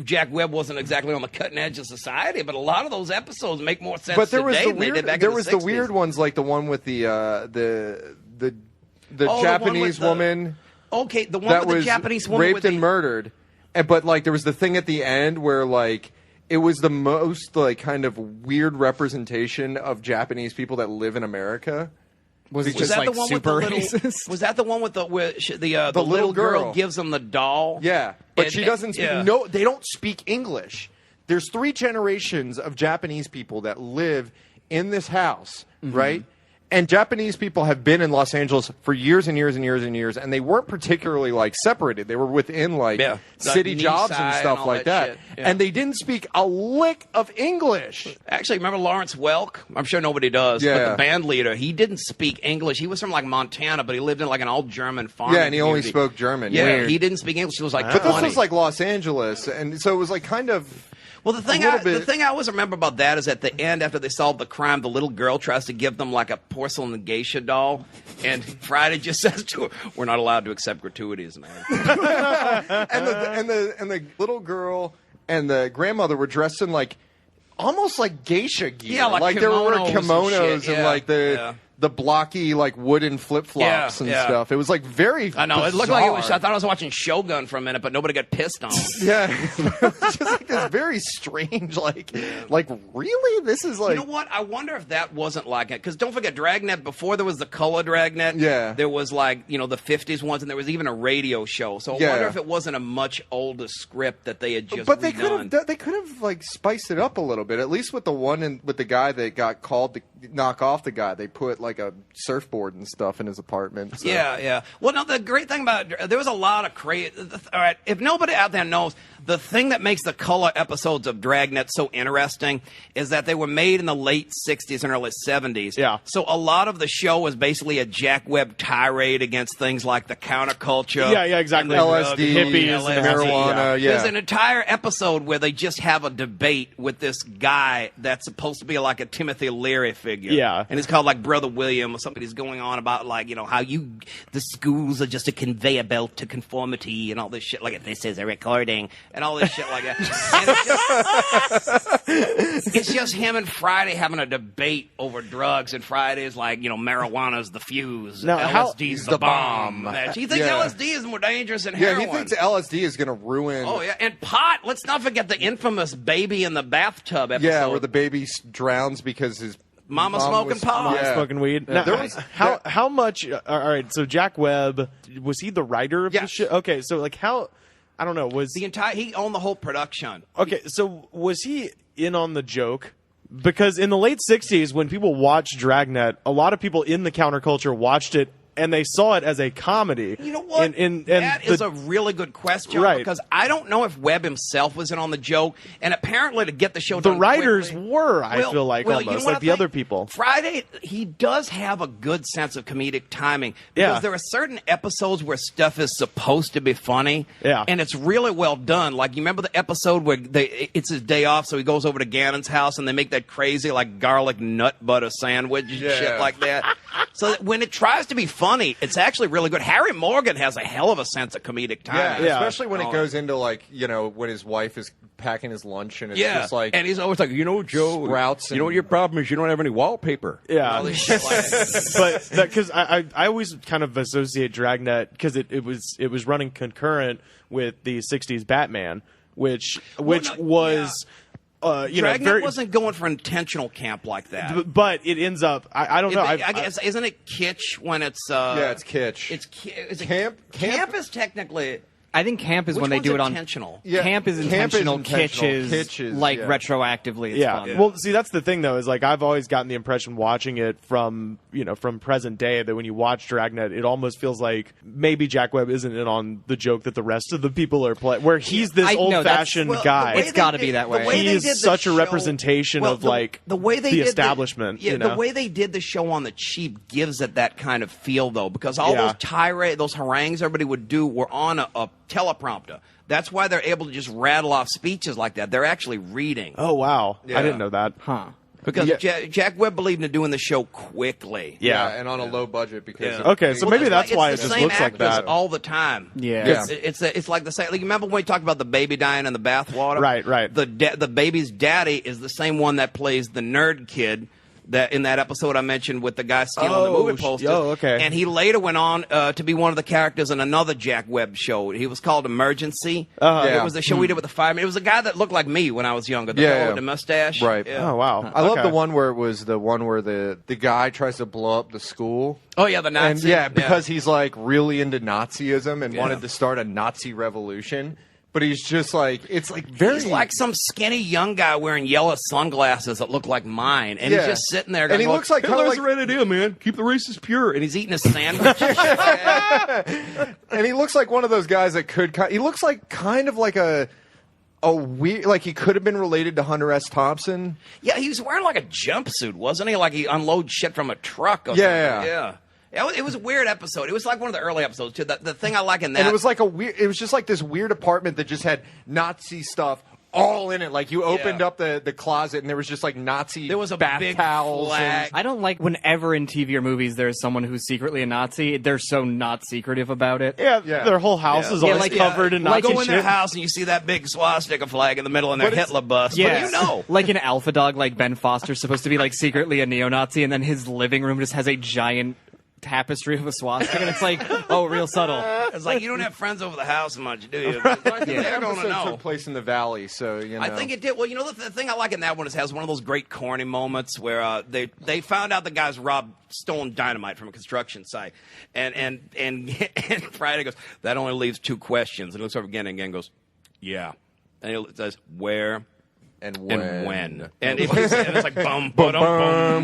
Jack Webb wasn't exactly on the cutting edge of society, but a lot of those episodes make more sense But there was today the than they weird. did back There in the was 60s. the weird ones, like the one with the Oh, the one Japanese with the- woman Okay, the one that with was the Japanese woman raped with and the, murdered. But like there was the thing at the end where like it was the most like kind of weird representation of Japanese people that live in America. Was it Was just that like the one with super the little? racist? Was that the one with the the The little girl. gives them the doll? Yeah, but And- she doesn't speak. yeah. No, they don't speak English. There's 3 generations of Japanese people that live in this house, Mm-hmm. right? And Japanese people have been in Los Angeles for years and years and years and years, and they weren't particularly like separated. They were within like Yeah. city Like jobs and Nisei and stuff all like that that. shit. Yeah. And they didn't speak a lick of English. Actually, remember Lawrence Welk? I'm sure nobody does. But Yeah. the band leader, he didn't speak English. He was from like Montana, but he lived in like an old German farm. Yeah, and he only spoke German. Yeah, Weird. he didn't speak English. He was like But 20. this was like Los Angeles, and so it was like kind of. Well, the thing little the bit- thing I always remember about that is at the end, after they solve the crime, the little girl tries to give them like a porcelain geisha doll, and Friday just says to her, "We're not allowed to accept gratuities, man." and the little girl and the grandmother were dressed in like almost like geisha gear. Yeah, like they were wearing kimonos and kimonos shit, and yeah, like yeah. the blocky like wooden flip flops Yeah, and yeah. stuff. It was like very. I know it looked like it was. bizarre. I thought I was watching Shogun for a minute, but nobody got pissed on. Yeah, it was just like this very strange, like really, this is like You know what? I wonder if that wasn't like it. Because don't forget, Dragnet, before there was the color Dragnet, Yeah. there was like, the 50s ones, and there was even a radio show. So I Yeah. wonder if it wasn't a much older script that they had just But they redone. could have like spiced it up a little bit. At least with the one with the guy that got called to knock off the guy, they put like a surfboard and stuff in his apartment. So. Yeah, yeah. Well, no, the great thing about there was a lot of crazy. All right, if nobody out there knows, the thing that makes the color episodes of Dragnet so interesting is that they were made in the late 60s and early 70s. Yeah. So a lot of the show was basically a Jack Webb tirade against things like the counterculture. Yeah, exactly. and the LSD, hippies, LSD. marijuana, yeah. There's an entire episode where they just have a debate with this guy that's supposed to be like a Timothy Leary figure. Yeah. And it's called like Brother William or something. He's going on about like, how the schools are just a conveyor belt to conformity and all this shit. Like, this is a recording and all this shit like that. And it's just him and Friday having a debate over drugs. And Friday's like, marijuana's the fuse. Now, LSD's the bomb. He thinks Yeah. LSD is more dangerous than Yeah, heroin. he thinks LSD is going to ruin. Oh, yeah. And pot. Let's not forget the infamous baby in the bathtub episode. Yeah, where the baby drowns because his Mama mom smoking was- pot. Yeah. Smoking weed. Yeah. Now, There was- how much? All right. So Jack Webb, was he the writer of the Yes. show? Okay. So like how? I don't know. Was He owned the whole production. okay? So was he in on the joke? Because in the late '60s, when people watched Dragnet, a lot of people in the counterculture watched it and they saw it as a comedy. You know what? And That is a really good question, Right. because I don't know if Webb himself was in on the joke, and apparently to get the show the done writers quickly- were, I feel like, you almost know what like I the think? other people. Friday, he does have a good sense of comedic timing, because Yeah. there are certain episodes where stuff is supposed to be funny, Yeah. and it's really well done. Like, you remember the episode where it's his day off, so he goes over to Gannon's house, and they make that crazy, like, garlic nut butter sandwich and shit like that. So that when it tries to be funny, it's actually really good. Harry Morgan has a hell of a sense of comedic timing. Yeah. especially when Oh. it goes into like when his wife is packing his lunch and it's Yeah, just like and he's always like, Joe, Sprouts you know and- what your problem is? You don't have any wallpaper. Yeah. All this shit like that. But because I always kind of associate Dragnet because it was running concurrent with the '60s Batman, which no, was Dragnet wasn't going for intentional camp like that. But it ends up. I don't know. I guess isn't it kitsch when it's? Yeah, it's kitsch. Is it Camp is technically. I think camp is Which when they one's do it on intentional. Yeah, Camp is intentional. Kitsch is like retroactively. It's fun. Well, see, that's the thing though. Is like I've always gotten the impression watching it from present day that when you watch Dragnet, it almost feels like maybe Jack Webb isn't in on the joke that the rest of the people are playing. Where he's this old-fashioned guy. It's got to be that way. He is such a representation of the way they the did establishment. The way they did the show on the cheap gives it that kind of feel though, because all those those harangues everybody would do were on a teleprompter. That's why they're able to just rattle off speeches like that. They're actually reading. Oh, wow. I didn't know that. Huh. Because Jack Webb believed in doing the show quickly. Yeah. And on a low budget because okay, so maybe that's why it just looks like that all the time. Yeah. It's like the same. Like, remember when we talked about the baby dying in the bathwater? Right. The baby's daddy is the same one that plays the nerd kid. That in that episode I mentioned with the guy stealing the movie posters. Oh, okay. And he later went on to be one of the characters in another Jack Webb show. He was called Emergency. It was the show we did with the fireman. It was a guy that looked like me when I was younger. The fellow with the mustache. Right. Yeah. Oh, wow. I love the one where it was the one where the guy tries to blow up the school. Oh, yeah, the Nazi. And because he's like really into Nazism and wanted to start a Nazi revolution. But he's just like, it's like very... He's like some skinny young guy wearing yellow sunglasses that look like mine. And he's just sitting there going, and he looks like... Hitler's the right idea, man. Keep the racists pure. And he's eating a sandwich. And he looks like one of those guys that could... He looks like kind of like a weird... Like he could have been related to Hunter S. Thompson. Yeah, he was wearing like a jumpsuit, wasn't he? Like he unloads shit from a truck or something. Yeah. It was a weird episode. It was like one of the early episodes too. The thing I like in that, and it was like it was just like this weird apartment that just had Nazi stuff all in it. Like you opened up the closet and there was just like Nazi. There was a bath big towels. flag. I don't like whenever in TV or movies there's someone who's secretly a Nazi. They're so not secretive about it. Yeah, their whole house is always covered in Nazi shit. You go in their shit. house and you see that big swastika flag in the middle and their Hitler bust. Yeah, But you know. like an alpha dog, like Ben Foster's supposed to be like secretly a neo-Nazi, and then his living room just has a giant tapestry of a swastika, and it's like, oh, real subtle. It's like you don't have friends over the house much, do you? They're going to know. Took place in the valley, so you know. I think it did. Well, you know, the thing I like in that one is it has one of those great corny moments where they found out the guys robbed stolen dynamite from a construction site, and Friday goes, that only leaves two questions, and he looks over again and again goes, yeah, and he says where. And when. And it's like bum, bum.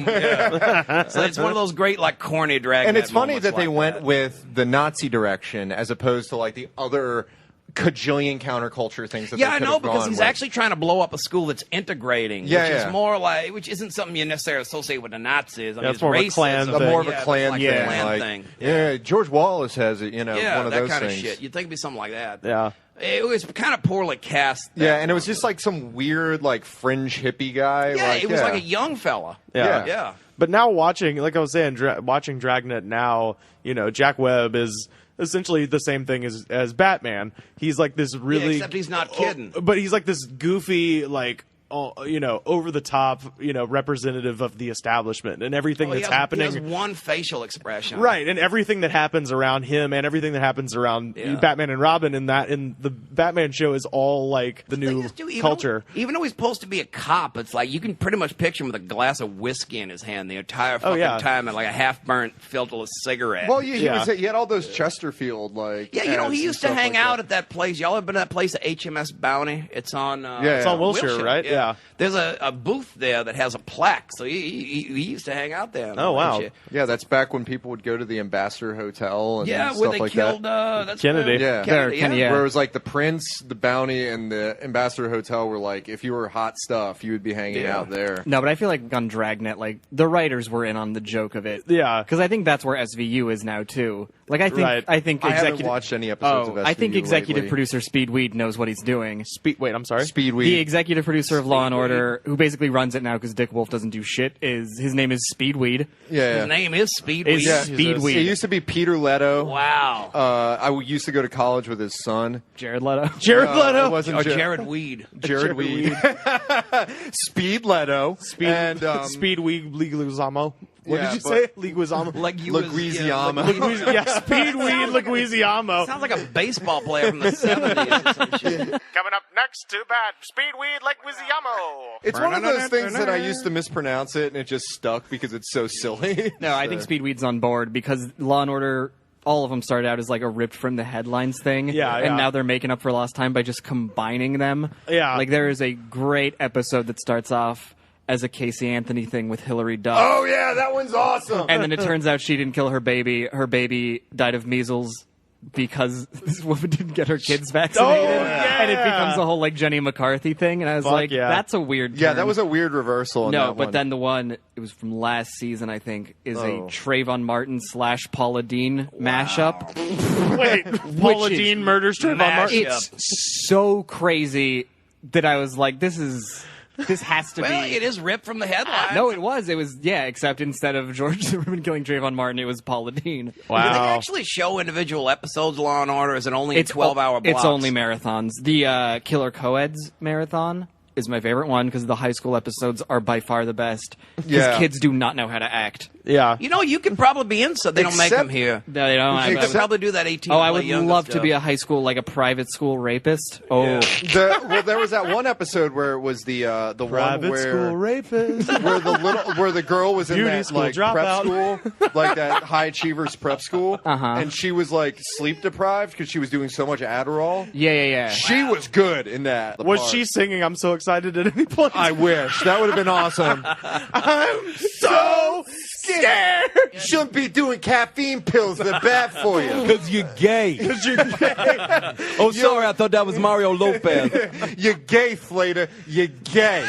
Yeah. So it's one of those great, like, corny Dragnet And it's funny moments that they like went that. with the Nazi direction as opposed to, like, the other cajillion counterculture things that they Yeah, I could know, have because gone he's with. actually trying to blow up a school that's integrating, which is more like, which isn't something you necessarily associate with the Nazis. I mean, it's more of a Klan thing. More of a Yeah, Klan like thing. a Klan like, thing. Yeah, George Wallace has it, you know, Yeah, one of that those kind things. of shit. You'd think it'd be something like that. Yeah. It was kind of poorly cast. Yeah, and it was just like some weird, like, fringe hippie guy. Yeah, like, it was like a young fella. Yeah. But now watching, like I was saying, watching Dragnet now, you know, Jack Webb is essentially the same thing as Batman. He's like this really... except he's not kidding. But he's like this goofy, like... you know, over the top, you know, representative of the establishment and everything that's happening. He has one facial expression, right? And everything that happens around him, and everything that happens around Batman and Robin, in the Batman show is all like the new culture. Even though he's supposed to be a cop, it's like you can pretty much picture him with a glass of whiskey in his hand the entire fucking time, and like a half-burnt, filterless cigarette. Well, he had all those Chesterfield like. Yeah, you know, he used to hang like out at that place. Y'all ever been to that place at HMS Bounty? It's on. It's on Wilshire, right? Yeah. There's a booth there that has a plaque, so he used to hang out there. Oh, wow. Yeah, that's back when people would go to the Ambassador Hotel and where stuff they like killed that. Kennedy. Kennedy, Where it was like the Prince, the Bounty, and the Ambassador Hotel were like, if you were hot stuff, you would be hanging out there. No, but I feel like on Dragnet, like the writers were in on the joke of it. Yeah, because I think that's where SVU is now too. Like I think I haven't watched any episodes of SVU I think executive lately. producer Speedweed knows what he's doing. Wait, I'm sorry. Speedweed. The executive producer of Law and Order, who basically runs it now because Dick Wolf doesn't do shit, his name is Speedweed. Yeah, his name is Speedweed. Speedweed. It used to be Peter Leto. Wow. I used to go to college with his son. Jared Leto. Jared Leto. It wasn't Jared Weed. Jared Weed. Speed Leto. Speed Weed Legalizamo. What Yeah, did you but- say? Leguizamo. Leguizamo. Yeah, Speedweed Leguizamo. Sounds like a baseball player from the 70s or some shit. Coming up next, too bad, Speedweed Leguizamo. It's one of those things that I used to mispronounce it, and it just stuck because it's so silly. No, I think Speedweed's on board because Law and Order, all of them started out as like a ripped from the headlines thing. Yeah. And now they're making up for lost time by just combining them. Yeah. Like there is a great episode that starts off as a Casey Anthony thing with Hilary Duff. Oh, yeah, that one's awesome. And then it turns out she didn't kill her baby. Her baby died of measles because this woman didn't get her kids vaccinated. And it becomes a whole like Jenny McCarthy thing. And I was like, that's a weird turn. Yeah, that was a weird reversal. In No, that but one. then the one, it was from last season, I think, is a Trayvon Martin / Paula Dean mashup. Wait, Paula Which is Dean murders Trayvon Martin? It's so crazy that I was like, this has to Well, be. it is ripped from the headline. No, it was, except instead of George Zimmerman killing Trayvon Martin, it was Paula Dean. Do they actually show individual episodes of Law and Order? Or is it only It's 12-hour blocks? It's only marathons. The Killer Coeds marathon is my favorite one because the high school episodes are by far the best. Because Yeah. kids do not know how to act. Yeah. You know, you could probably be in so they don't make Except- them here. No, they don't. You I- could probably do that 18. I would younger love to stuff. be a high school, like a private school rapist. Oh, Yeah. There was that one episode where it was the one Private where school rapist. where the girl was in Beauty that school like prep dropout. school, like that high achievers prep school, Uh-huh. and she was like sleep deprived because she was doing so much Adderall. yeah. She was good in that. Was part. she singing I'm so excited at any point? I wish that would have been awesome. I'm so scared. You shouldn't be doing caffeine pills. They're bad for you. Because you're gay. Oh, sorry. I thought that was Mario Lopez. You're gay, Flater. You're gay.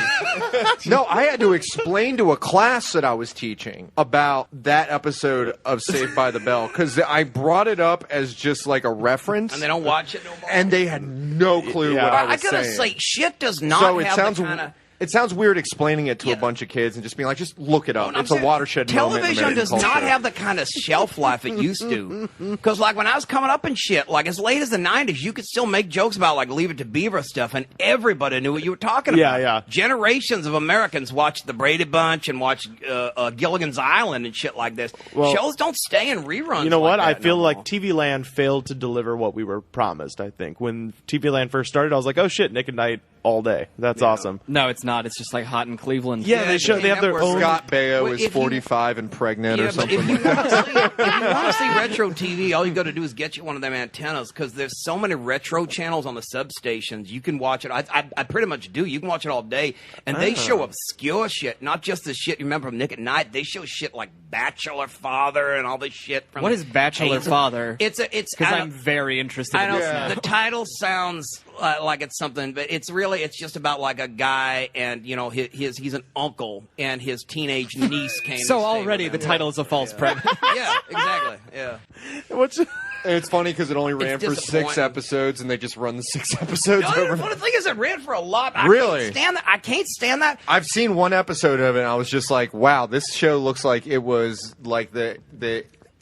No, I had to explain to a class that I was teaching about that episode of Saved by the Bell because I brought it up as just like a reference, And they don't watch it no more. and they had no clue Yeah. what I I was gotta saying. say, shit does not So it have sounds the kind of... it sounds weird explaining it to a Yeah. bunch of kids and just being like, just look it up. I'm It's a saying, watershed moment in television American does not culture. have the kind of shelf life it used to. Because, like, when I was coming up and shit, like, as late as the 90s, you could still make jokes about, like, Leave It to Beaver stuff, and everybody knew what you were talking Yeah, about. yeah. Generations of Americans watched The Brady Bunch and watched Gilligan's Island and shit like this. Well, Shows don't stay in reruns. You know like what? I that feel no like more. TV Land failed to deliver what we were promised, I think. When TV Land first started, I was like, oh shit, Nick at Night all day. That's awesome. No, it's not. It's just like hot in Cleveland. Yeah, they have their networks- own. Scott Baio Well, is if you- 45 and pregnant or Yeah, but something if you like that. want to see retro TV, all you got to do is get you one of them antennas because there's so many retro channels on the substations. You can watch it. I pretty much do. You can watch it all day, and they show obscure shit, not just the shit you remember from Nick at Night. They show shit like Bachelor Father and all this shit. From What is Bachelor Hey, Father? It's Because I I'm don't- very interested I in know this now. the title sounds like it's something, but it's just about like a guy and he's an uncle and his teenage niece came. to So stay already with the him. title is a false premise. Yeah, exactly. Yeah. What's It's funny because it only ran for 6 disappointing. episodes, and they just run the 6 episodes No, over. the funny thing is, it ran for a lot. Really? I can't stand that. I've seen one episode of it, and I was just like, wow, this show looks like it was like the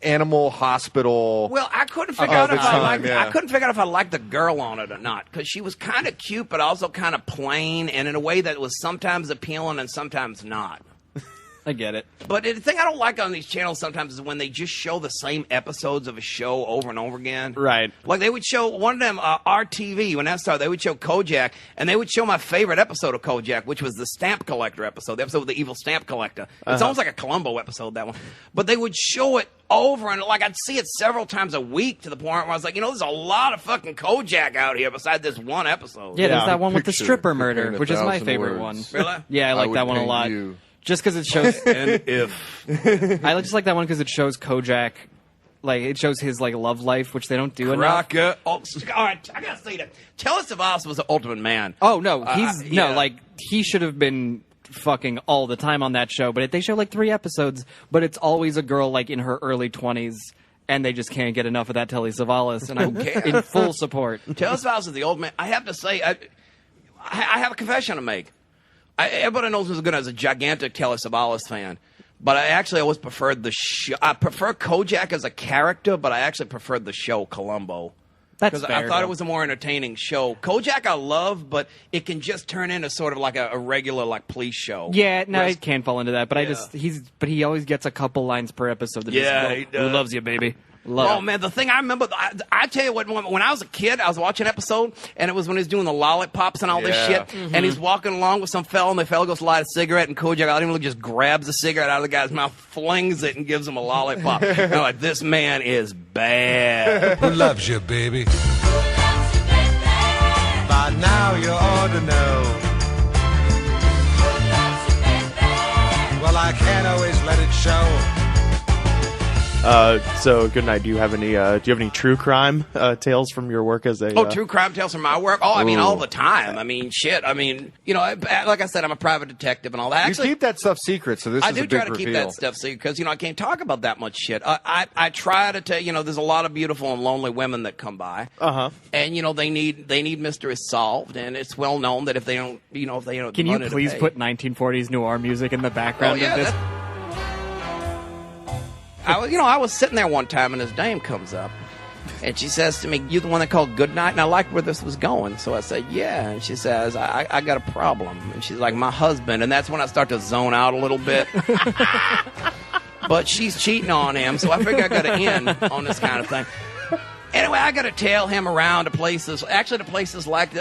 animal hospital. Well, I couldn't figure Oh, out the if I time, liked. yeah. I couldn't figure out if I liked the girl on it or not because she was kind of cute, but also kind of plain, and in a way that was sometimes appealing and sometimes not. I get it. But the thing I don't like on these channels sometimes is when they just show the same episodes of a show over and over again. Right. Like they would show one of them, RTV, when that started, they would show Kojak, and they would show my favorite episode of Kojak, which was the Stamp Collector episode, the episode with the evil Stamp Collector. It's almost like a Columbo episode, that one. But they would show it over, and like I'd see it several times a week to the point where I was like, there's a lot of fucking Kojak out here besides this one episode. Yeah, there's that one with the Picture stripper preparing murder, a which is my 1,000 favorite words. one. Really? Yeah, I like would that one a paint lot. you. Just because it shows. And if I just like that one because it shows Kojak. Like, it shows his, like, love life, which they don't do enough. Crocker, all right, I gotta say that. Telly Savalas was the ultimate man. Oh, no, he's... yeah. No, like, he should have been fucking all the time on that show, but they show, like, 3 episodes, but it's always a girl, like, in her early 20s, and they just can't get enough of that Telly Savalas, and I'm in full support. Telly Savalas is the old man. I have to say, I have a confession to make. Everybody knows me as a gigantic Telly Savalas fan, but I actually always preferred the show. I prefer Kojak as a character, but I actually preferred the show Columbo. That's because I fair, thought though. it was a more entertaining show. Kojak I love, but it can just turn into sort of like a regular like police show. Yeah, no, Whereas- it can fall into that. But he always gets a couple lines per episode. That Yeah, just he go, does. Who loves you, baby? Oh man, the thing I remember, I tell you what, when I was a kid, I was watching an episode, and it was when he was doing the lollipops and all this shit, and he's walking along with some fella, and the fella goes to light a cigarette, and Kojak, I don't even just grabs the cigarette out of the guy's mouth, flings it, and gives him a lollipop. And I'm like, this man is bad. Who loves you, baby? By now you ought to know. Well, I can't always let it show. So good night. Do you have any true crime tales from your work as a? True crime tales from my work? Oh, I mean, all the time. I mean, shit. I mean, like I said, I'm a private detective and all that. Actually, you keep that stuff secret, so this I is do a big try to reveal. keep that stuff secret because, I can't talk about that much shit. I try to tell, there's a lot of beautiful and lonely women that come by. Uh-huh. And, they need mysteries solved. And it's well known that if they don't, Can you please put 1940s noir music in the background of this? I was sitting there one time and this dame comes up and she says to me, "You the one that called Goodnight?" And I liked where this was going. So I said, "Yeah." And she says, I got a problem. And she's like, "My husband." And that's when I start to zone out a little bit. But she's cheating on him. So I figure I got to end on this kind of thing. Anyway, I got to tail him around to places like the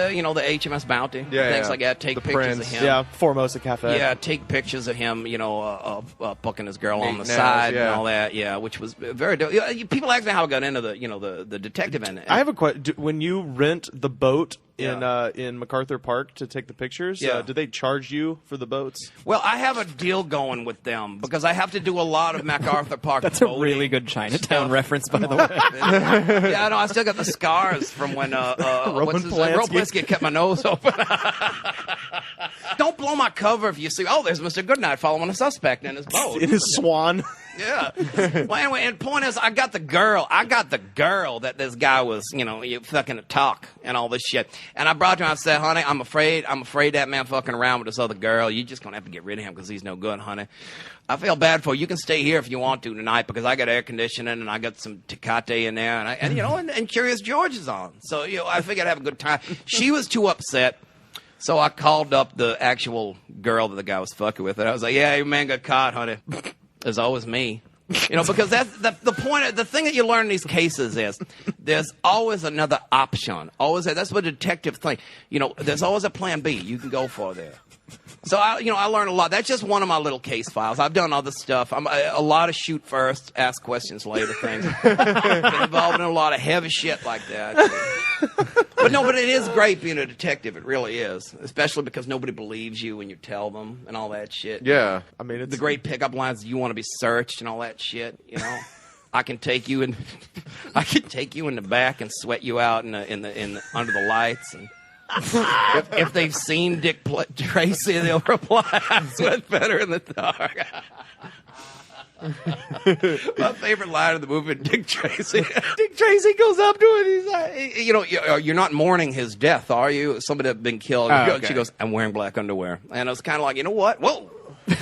HMS Bounty, things like that. Take the pictures Prince. of him. Yeah, Formosa Cafe. Yeah, take pictures of him, fucking his girl on the Nails, side yeah. and all that. Yeah, which was very. People ask me how I got into the detective end. I have a question. When you rent the boat in MacArthur Park to take the pictures, do they charge you for the boats? Well, I have a deal going with them because I have to do a lot of MacArthur Park. That's a boating really good Chinatown reference, by the way. Yeah, no, I still got the scars from when Roman Polanski kept my nose open. Don't blow my cover if you see. Oh, there's Mr. Goodnight following a suspect in his boat. In his swan. Yeah. Well, anyway, and point is, I got the girl that this guy was, you fucking talk and all this shit. And I brought her and I said, "Honey, I'm afraid that man fucking around with this other girl. You're just going to have to get rid of him because he's no good, honey. I feel bad for you. You can stay here if you want to tonight because I got air conditioning and I got some Tecate in there and Curious George is on. So, I figured I'd have a good time." She was too upset. So I called up the actual girl that the guy was fucking with. And I was like, "Yeah, your man got caught, honey." It's always me. Because that's the point. The thing that you learn in these cases is there's always another option. That's what a detective thing. There's always a plan B you can go for there. So I learned a lot. That's just one of my little case files. I've done other stuff. I'm a lot of shoot first, ask questions later things. Been involved in a lot of heavy shit like that. But it is great being a detective. It really is, especially because nobody believes you when you tell them and all that shit. Yeah. I mean, it's The great pickup lines. You want to be searched and all that shit. I can take you in the back and sweat you out in the under the lights. And if they've seen Dick Tracy, they'll reply, "I sweat better in the dark." My favorite line of the movie, Dick Tracy. Dick Tracy goes up to it. He's like, "You're not mourning his death, are you? Somebody had been killed." Okay. She goes, "I'm wearing black underwear," and I was kind of like, you know what? Whoa. I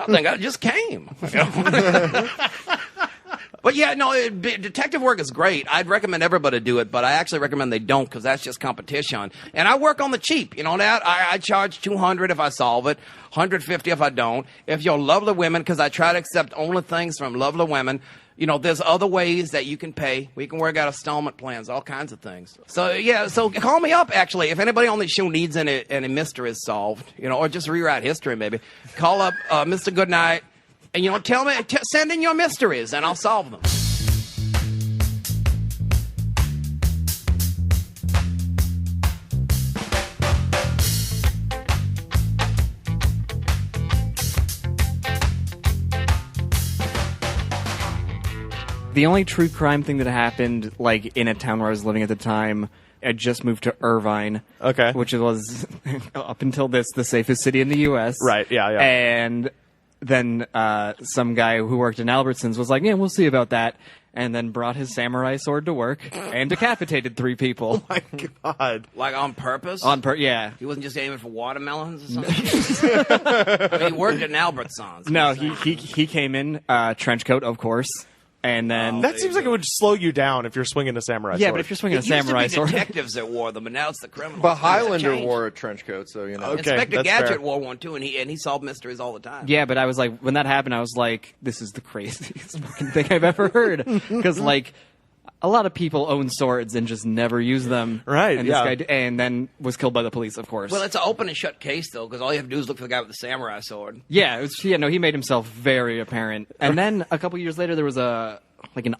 think I just came. But yeah, no, detective work is great. I'd recommend everybody do it, but I actually recommend they don't because that's just competition. And I work on the cheap. You know that? I charge $200 if I solve it, $150 if I don't. If you're lovely women, because I try to accept only things from lovely women, there's other ways that you can pay. We can work out installment plans, all kinds of things. So, yeah, so call me up, actually. If anybody on the show needs any mysteries solved, or just rewrite history, maybe, call up Mr. Goodnight. And, tell me, send in your mysteries, and I'll solve them. The only true crime thing that happened, in a town where I was living at the time, I just moved to Irvine. Okay. Which was, up until this, the safest city in the U.S. Right, yeah. And then some guy who worked in Albertsons was like, "Yeah, we'll see about that." And then brought his samurai sword to work and decapitated 3 people. Oh my God. Like on purpose? Yeah. He wasn't just aiming for watermelons or something? I mean, he worked at Albertsons. No, he came in, trench coat, of course, And then That seems like it would slow you down if you're swinging a samurai sword. yeah, but if you're swinging a samurai It used to be sword, detectives that wore them, but now it's the criminals. But It's Highlander changed. wore a trench coat, so you know. Okay. Inspector that's Gadget fair. wore one too, and he solved mysteries all the time. yeah, but I was like, when that happened, I was like, this is the craziest fucking thing I've ever heard. Because like, a lot of people own swords and just never use them. Right, And yeah. this guy and then was killed by the police, of course. Well, it's an open and shut case though, because all you have to do is look for the guy with the samurai sword. yeah, he made himself very apparent. And then a couple years later, there was an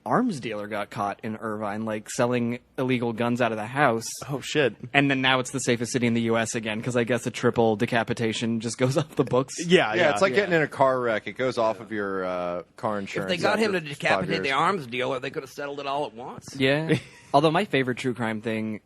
arms dealer got caught in Irvine, like selling illegal guns out of the house. Oh shit. And then now it's the safest city in the U.S. again, because I guess a triple decapitation just goes off the books. Yeah, Yeah, it's like getting in a car wreck. It goes off of your car If insurance. they got him to after 5 decapitate the years. arms dealer, they could have settled it all at once. Yeah. Although my favorite true crime thing,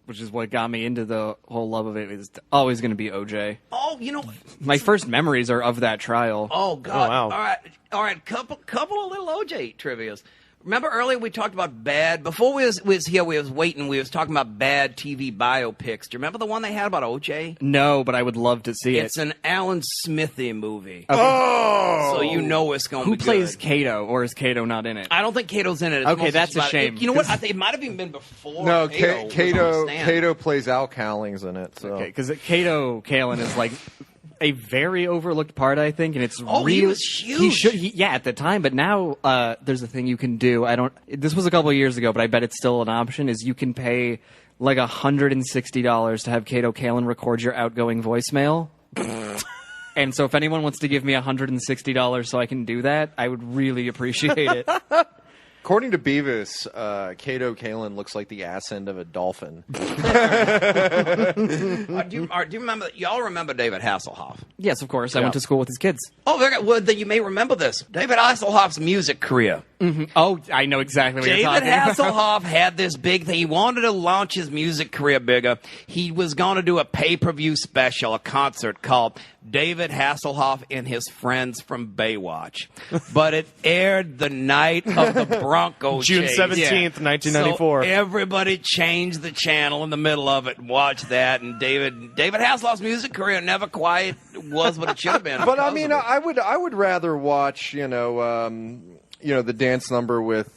which is what got me into the whole love of it, is always going to be OJ. Oh, you know. My first memories are of that trial. Oh God! Oh, wow. All right. Couple of little OJ trivias. Remember earlier we talked about bad. Before we was here, we was waiting. We was talking about bad TV biopics. Do you remember the one they had about OJ? No, but I would love to see It's it. an Alan Smithy movie. Oh! So you know it's going to Who be plays good. Kato, or is Kato not in it? I don't think Cato's in it. It's Okay, mostly that's a about- shame, You know what? 'cause- I think it might have even been before. No, Kato. was on Kato the stand. Kato plays Al Cowlings in it. So. Okay, because Kato Kalin is like a very overlooked part, I think, and it's Oh, really, he was huge. Yeah, at the time, but now there's a thing you can do. This was a couple of years ago, but I bet it's still an option. Is you can pay like $160 to have Kato Kalin record your outgoing voicemail. And so, if anyone wants to give me $160 so I can do that, I would really appreciate it. According to Beavis, Kato Kalin looks like the ass end of a dolphin. Do you remember? Y'all remember David Hasselhoff? Yes, of course. I went to school with his kids. Oh, very good. Well, then you may remember this. David Hasselhoff's music career. Oh, I know exactly what David you're talking about. Hasselhoff had this big thing. He wanted to launch his music career bigger. He was going to do a pay-per-view special, a concert called David Hasselhoff and His Friends from Baywatch. But it aired the night of the Broncos June chase. 17th, 1994. So everybody changed the channel in the middle of it and watched that. And David Hasselhoff's music career never quite was what it should have been. But I because mean, of it. I would rather watch the dance number with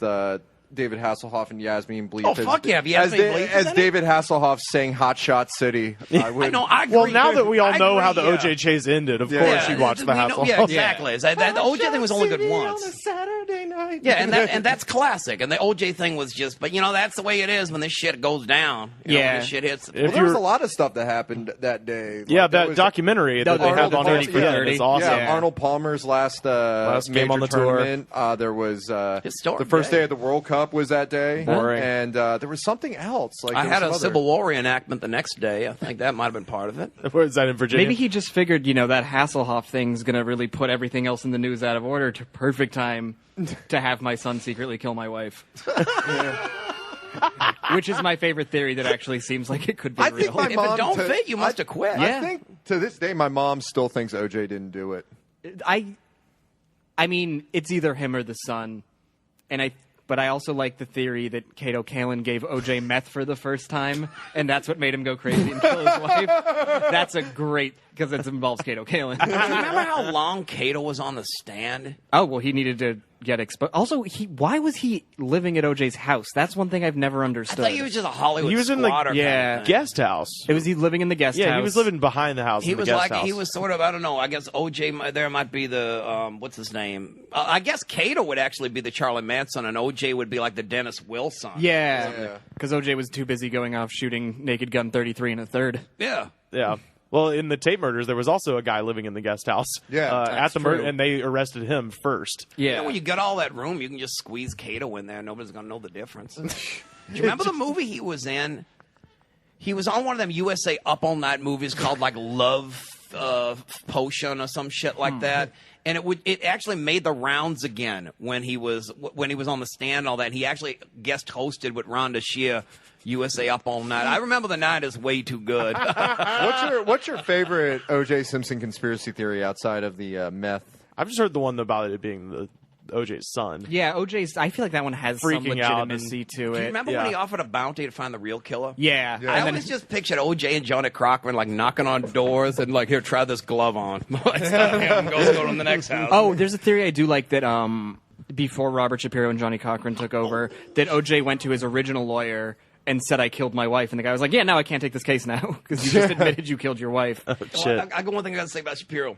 David Hasselhoff and Yasmin Bleeth. Oh, fuck yeah, if Yasmin Bleeth is in it? David Hasselhoff sang "Hot Shot City." I would. I know. I agree. Well, now that we all I know how the agree, OJ chase ended, of Yeah. course you watch the we know- Hasselhoff. Yeah, exactly. The OJ thing was only good once. Saturday night. Yeah, and that's classic. And the OJ thing was just, but that's the way it is when this shit goes down. You know, when Yeah. this shit hits. If Well, there was you're- a lot of stuff that happened that day. Like, Yeah, there that was- documentary that they Arnold have on Palmer- HBO. yeah. It's awesome. Yeah, Yeah. Arnold Palmer's last game major on the tour. tournament. There was Historic the first day. day of the World Cup was that day, Boring. and there was something else. Like I there had was a some Civil other- War reenactment the next day. I think that might have been part of it. Where is that in Virginia? Maybe he just figured, that Hasselhoff thing's going to really put everything else in the news out of order to perfect time to have my son secretly kill my wife. Which is my favorite theory that actually seems like it could be I real. think my If it mom don't fit, you must have quit. Yeah. I think to this day, my mom still thinks OJ didn't do it. I mean, it's either him or the son. But I also like the theory that Kato Kalin gave OJ meth for the first time, and that's what made him go crazy and kill his wife. That's a great, because it involves Kato Kalin. Do you remember how long Cato was on the stand? Oh, well, he needed to get exposed. Also, why was he living at OJ's house? That's one thing I've never I understood. thought he was just a Hollywood He was in the- squatter kind of yeah, thing. guest house. It was he living in the guest house? Yeah, he was living behind the house. He in the was guest like house. he was sort of, I don't know. I guess OJ there might be the what's his name? I guess Cato would actually be the Charlie Manson, and OJ would be like the Dennis Wilson. Yeah, because OJ was too busy going off shooting Naked Gun 33 and a third. Yeah. Yeah. Well, in the Tate murders, there was also a guy living in the guest house. Yeah, at that's the murder, true. and they arrested him first. You Yeah, know, when you got all that room, you can just squeeze Cato in there. Nobody's going to know the difference. Do you remember the movie he was in? He was on one of them USA Up All Night movies called like Love Potion or some shit like that. And it actually made the rounds again when he was on the stand and all that. And he actually guest hosted with Rhonda Shear, USA Up All Night. I remember the night is way too good. What's your favorite OJ Simpson conspiracy theory outside of the meth? I've just heard the one about it being the OJ's son. yeah. OJ's. I feel like that one has some Freaking out legitimacy to Do you it. remember Yeah. when he offered a bounty to find the real killer? Yeah, I and then always just pictured OJ and Johnny Cochran like knocking on doors and like, here, try this glove on. It's not him. Go to the next house. oh, there's a theory I do like that. before Robert Shapiro and Johnny Cochran took over, that OJ went to his original lawyer and said, I killed my wife. And the guy was like, yeah, now I can't take this case now because you just admitted you killed your wife. Well, I got one thing I got to say about Shapiro.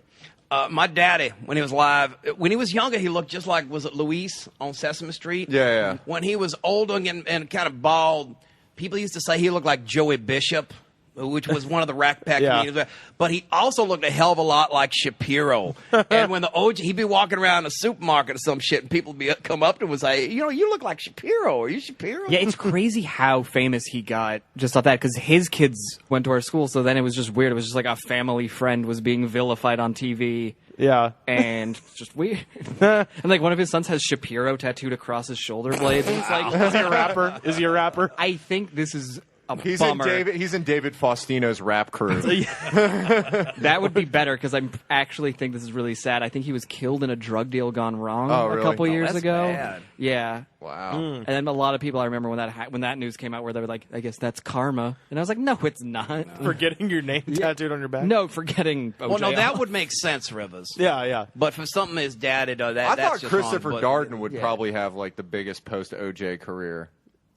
My daddy, when he was alive, when he was younger, he looked just like, was it Luis on Sesame Street? Yeah. When he was older and kind of bald, people used to say he looked like Joey Bishop, which was one of the Rack Pack comedians. But he also looked a hell of a lot like Shapiro. And when the OJ, he'd be walking around a supermarket or some shit, and people would come up to him and say, you know, you look like Shapiro. Are you Shapiro? Yeah, it's crazy how famous he got just off that, because his kids went to our school, so then it was just weird. It was just like a family friend was being vilified on TV. Yeah. And just weird. And like one of his sons has Shapiro tattooed across his shoulder blades. And it's like, is he a rapper? Is he a rapper? I think this is He's bummer. he's in David Faustino's rap crew. That would be better, because I actually think this is really sad. I think he was killed in a drug deal gone wrong a couple years that's ago. bad. Yeah. Wow. And then a lot of people, I remember when that news came out, where they were like, I guess that's karma. And I was like, no, it's not. For getting your name tattooed on your back? No, for getting OJ Well, no, that off. would make sense, Rivers. Yeah. But for something his dad had done, I that's thought just Christopher wrong, but- Darden would probably have like the biggest post OJ career.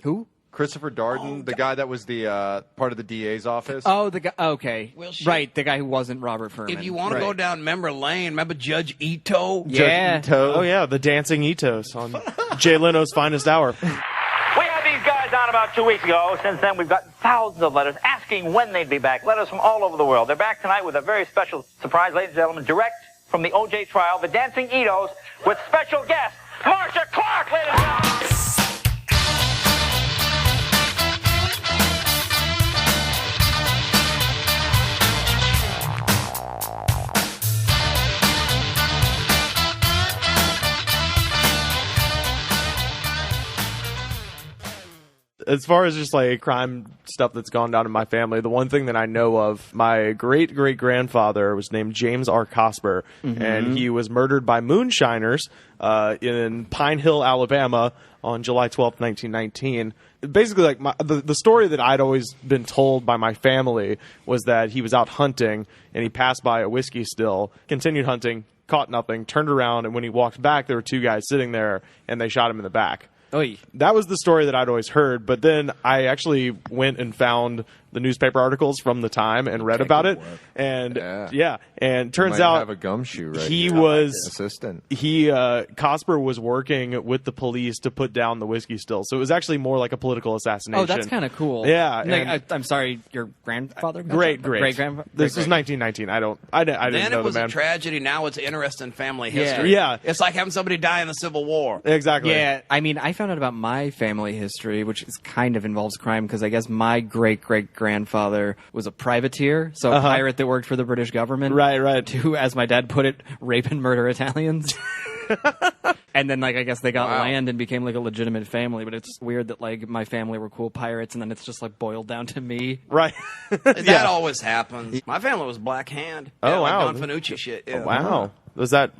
Who? Christopher Darden, the guy that was the part of the DA's office. Oh, the guy. Okay, Well, shit. right, the guy who wasn't Robert Furman. If you want to go Right. down memory lane, remember Judge Ito? Yeah. Judge Ito. Oh, yeah, the dancing Itos on Jay Leno's Finest Hour. We had these guys on about 2 weeks ago. Since then, we've gotten thousands of letters asking when they'd be back. Letters from all over the world. They're back tonight with a very special surprise, ladies and gentlemen, direct from the OJ trial, the Dancing Itos, with special guest, Marsha Clark, ladies and gentlemen. As far as just like crime stuff that's gone down in my family, the one thing that I know of, my great-great-grandfather was named James R. Cosper, and he was murdered by moonshiners in Pine Hill, Alabama on July 12th, 1919. Basically, like the story that I'd always been told by my family was that he was out hunting and he passed by a whiskey still, continued hunting, caught nothing, turned around, and when he walked back, there were two guys sitting there, and they shot him in the back. Oy. That was the story that I'd always heard, but then I actually went and found the newspaper articles from the time and read about it, and and turns Might out have a gumshoe right he here. was assistant. Cosper was working with the police to put down the whiskey still, so it was actually more like a political assassination. Oh, that's kind of cool. Yeah, Like, I'm sorry, your grandfather? great. Great-grandfather? This was 1919. I didn't Then know it was the man. a tragedy. Now it's interesting family Yeah. history. Yeah. It's like having somebody die in the Civil War. Exactly. Yeah, I mean, I found out about my family history, which is kind of involves crime, because I guess my great-great-grandfather was a privateer, so a pirate that worked for the British government. Right. To, as my dad put it, rape and murder Italians. And then, like, I guess they got land and became, like, a legitimate family, but it's weird that, like, my family were cool pirates, and then it's just, like, boiled down to me. Right. That always happens. My family was Black Hand. Oh, Yeah, like wow. Don Fanucci shit. Yeah. Wow. Was that's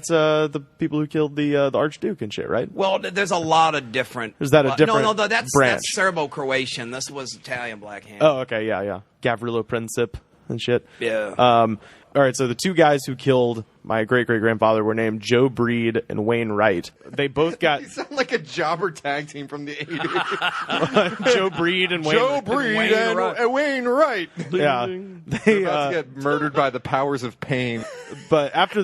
the people who killed the Archduke and shit, right? Well, there's a lot of different. Is that a different No, that's branch? Serbo-Croatian. This was Italian Black Hand. Oh, okay, yeah. Gavrilo Princip and shit. Yeah. All right, so the two guys who killed my great-great-grandfather were named Joe Breed and Wayne Wright. They both got You sound like a jobber tag team from the 80s. Joe Breed and Wayne. Joe Breed and Wayne Wright. Yeah, they About to get murdered by the powers of pain. but after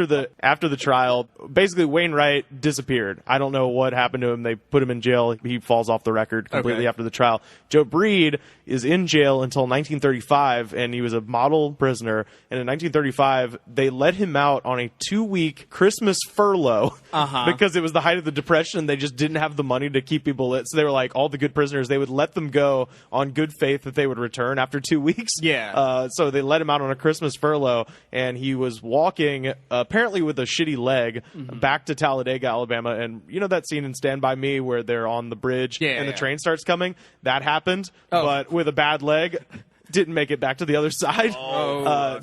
the trial, basically Wainwright disappeared. I don't know what happened to him. They put him in jail. He falls off the record completely after the trial. Joe Breed is in jail until 1935, and he was a model prisoner. And in 1935, they let him out on a 2-week Christmas furlough because it was the height of the Depression. They just didn't have the money to keep people lit. So they were like, all the good prisoners, they would let them go on good faith that they would return after 2 weeks. Yeah. So they let him out on a Christmas furlough, and he was walking, apparently with a shitty leg, back to Talladega, Alabama. And you know that scene in Stand By Me where they're on the bridge and the train starts coming? That happened, but with a bad leg. didn't make it back to the other side.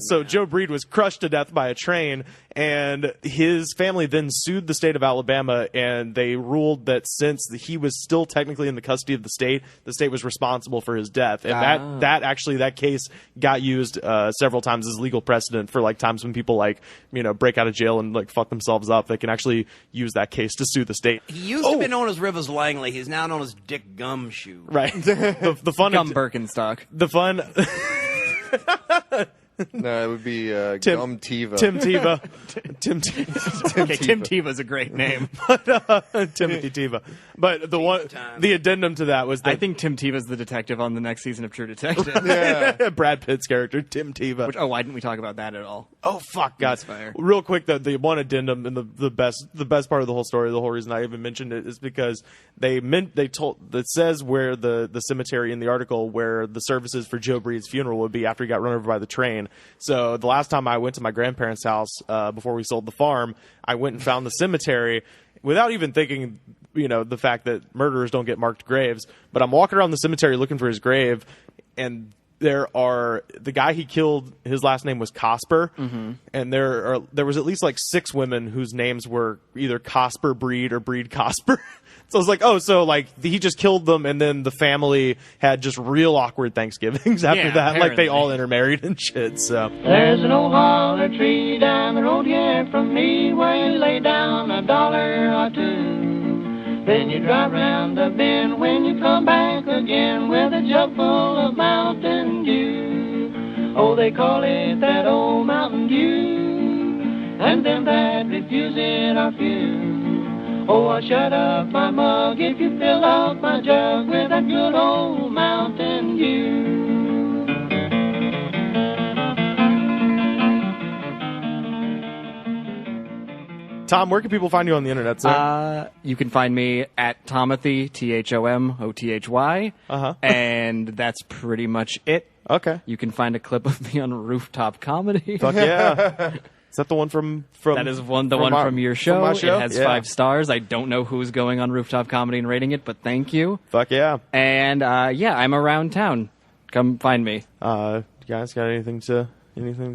So Joe Breed was crushed to death by a train, and his family then sued the state of Alabama, and they ruled that since he was still technically in the custody of the state was responsible for his death. And that case got used several times as legal precedent for like times when people like, break out of jail and like fuck themselves up. They can actually use that case to sue the state. He used to be known as Rivers Langley. He's now known as Dick Gumshoe. Right. The fun Gum Birkenstock. The fun. No, it would be Gum Tiva. Tim Tebow. Tim Teva's a great name. Timothy Tebow. But the addendum to that was that I think Tim Teva's the detective on the next season of True Detective. Brad Pitt's character, Tim Tebow. Why didn't we talk about that at all? Oh fuck, God! Real quick, the one addendum and the best part of the whole story, the whole reason I even mentioned it is because it says where the cemetery in the article where the services for Joe Breed's funeral would be after he got run over by the train. So the last time I went to my grandparents' house before we sold the farm, I went and found the cemetery without even thinking, the fact that murderers don't get marked graves. But I'm walking around the cemetery looking for his grave, and the guy he killed, his last name was Cosper, and there was at least like 6 women whose names were either Cosper Breed or Breed Cosper. So I was like, so like he just killed them, and then the family had just real awkward Thanksgivings after that. Apparently. Like they all intermarried and shit. So there's an old holler tree down the road here from me where you lay down $1 or 2. Then you drive round the bend when you come back again with a jug full of Mountain Dew. Oh, they call it that old Mountain Dew, and them that refuse it are few. Oh, I'll shut up my mug if you fill up my jug with that good old Mountain Dew. Tom, where can people find you on the internet, sir? You can find me at Tomothy, THOMOTHY, and that's pretty much it. Okay. You can find a clip of me on Rooftop Comedy. Fuck yeah. Is that the one from That is the one from your show. From my show? It has 5 stars. I don't know who's going on Rooftop Comedy and rating it, but thank you. Fuck yeah. And I'm around town. Come find me. You guys got anything to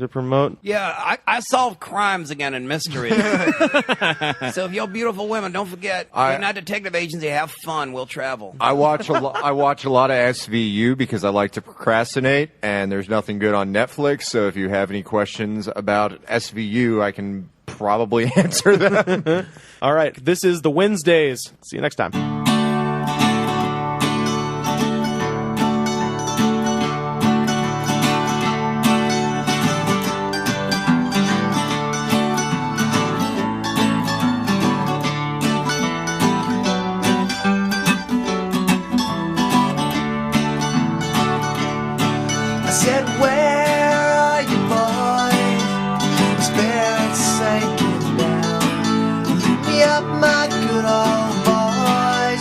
promote? Yeah, I solve crimes again in mysteries. So if you're beautiful women, don't forget, we're not detective agency. Have fun. We'll travel. I watch a lot of SVU because I like to procrastinate, and there's nothing good on Netflix. So if you have any questions about SVU, I can probably answer them. All right, this is the Wednesdays. See you next time. Said, where are you, boys? Spirits sinking down. Meet me up, my good old boy.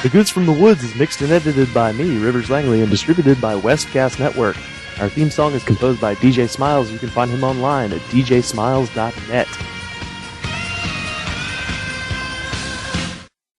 The Goods from the Woods is mixed and edited by me, Rivers Langley, and distributed by Westcast Network. Our theme song is composed by DJ Smiles. You can find him online at djsmiles.net.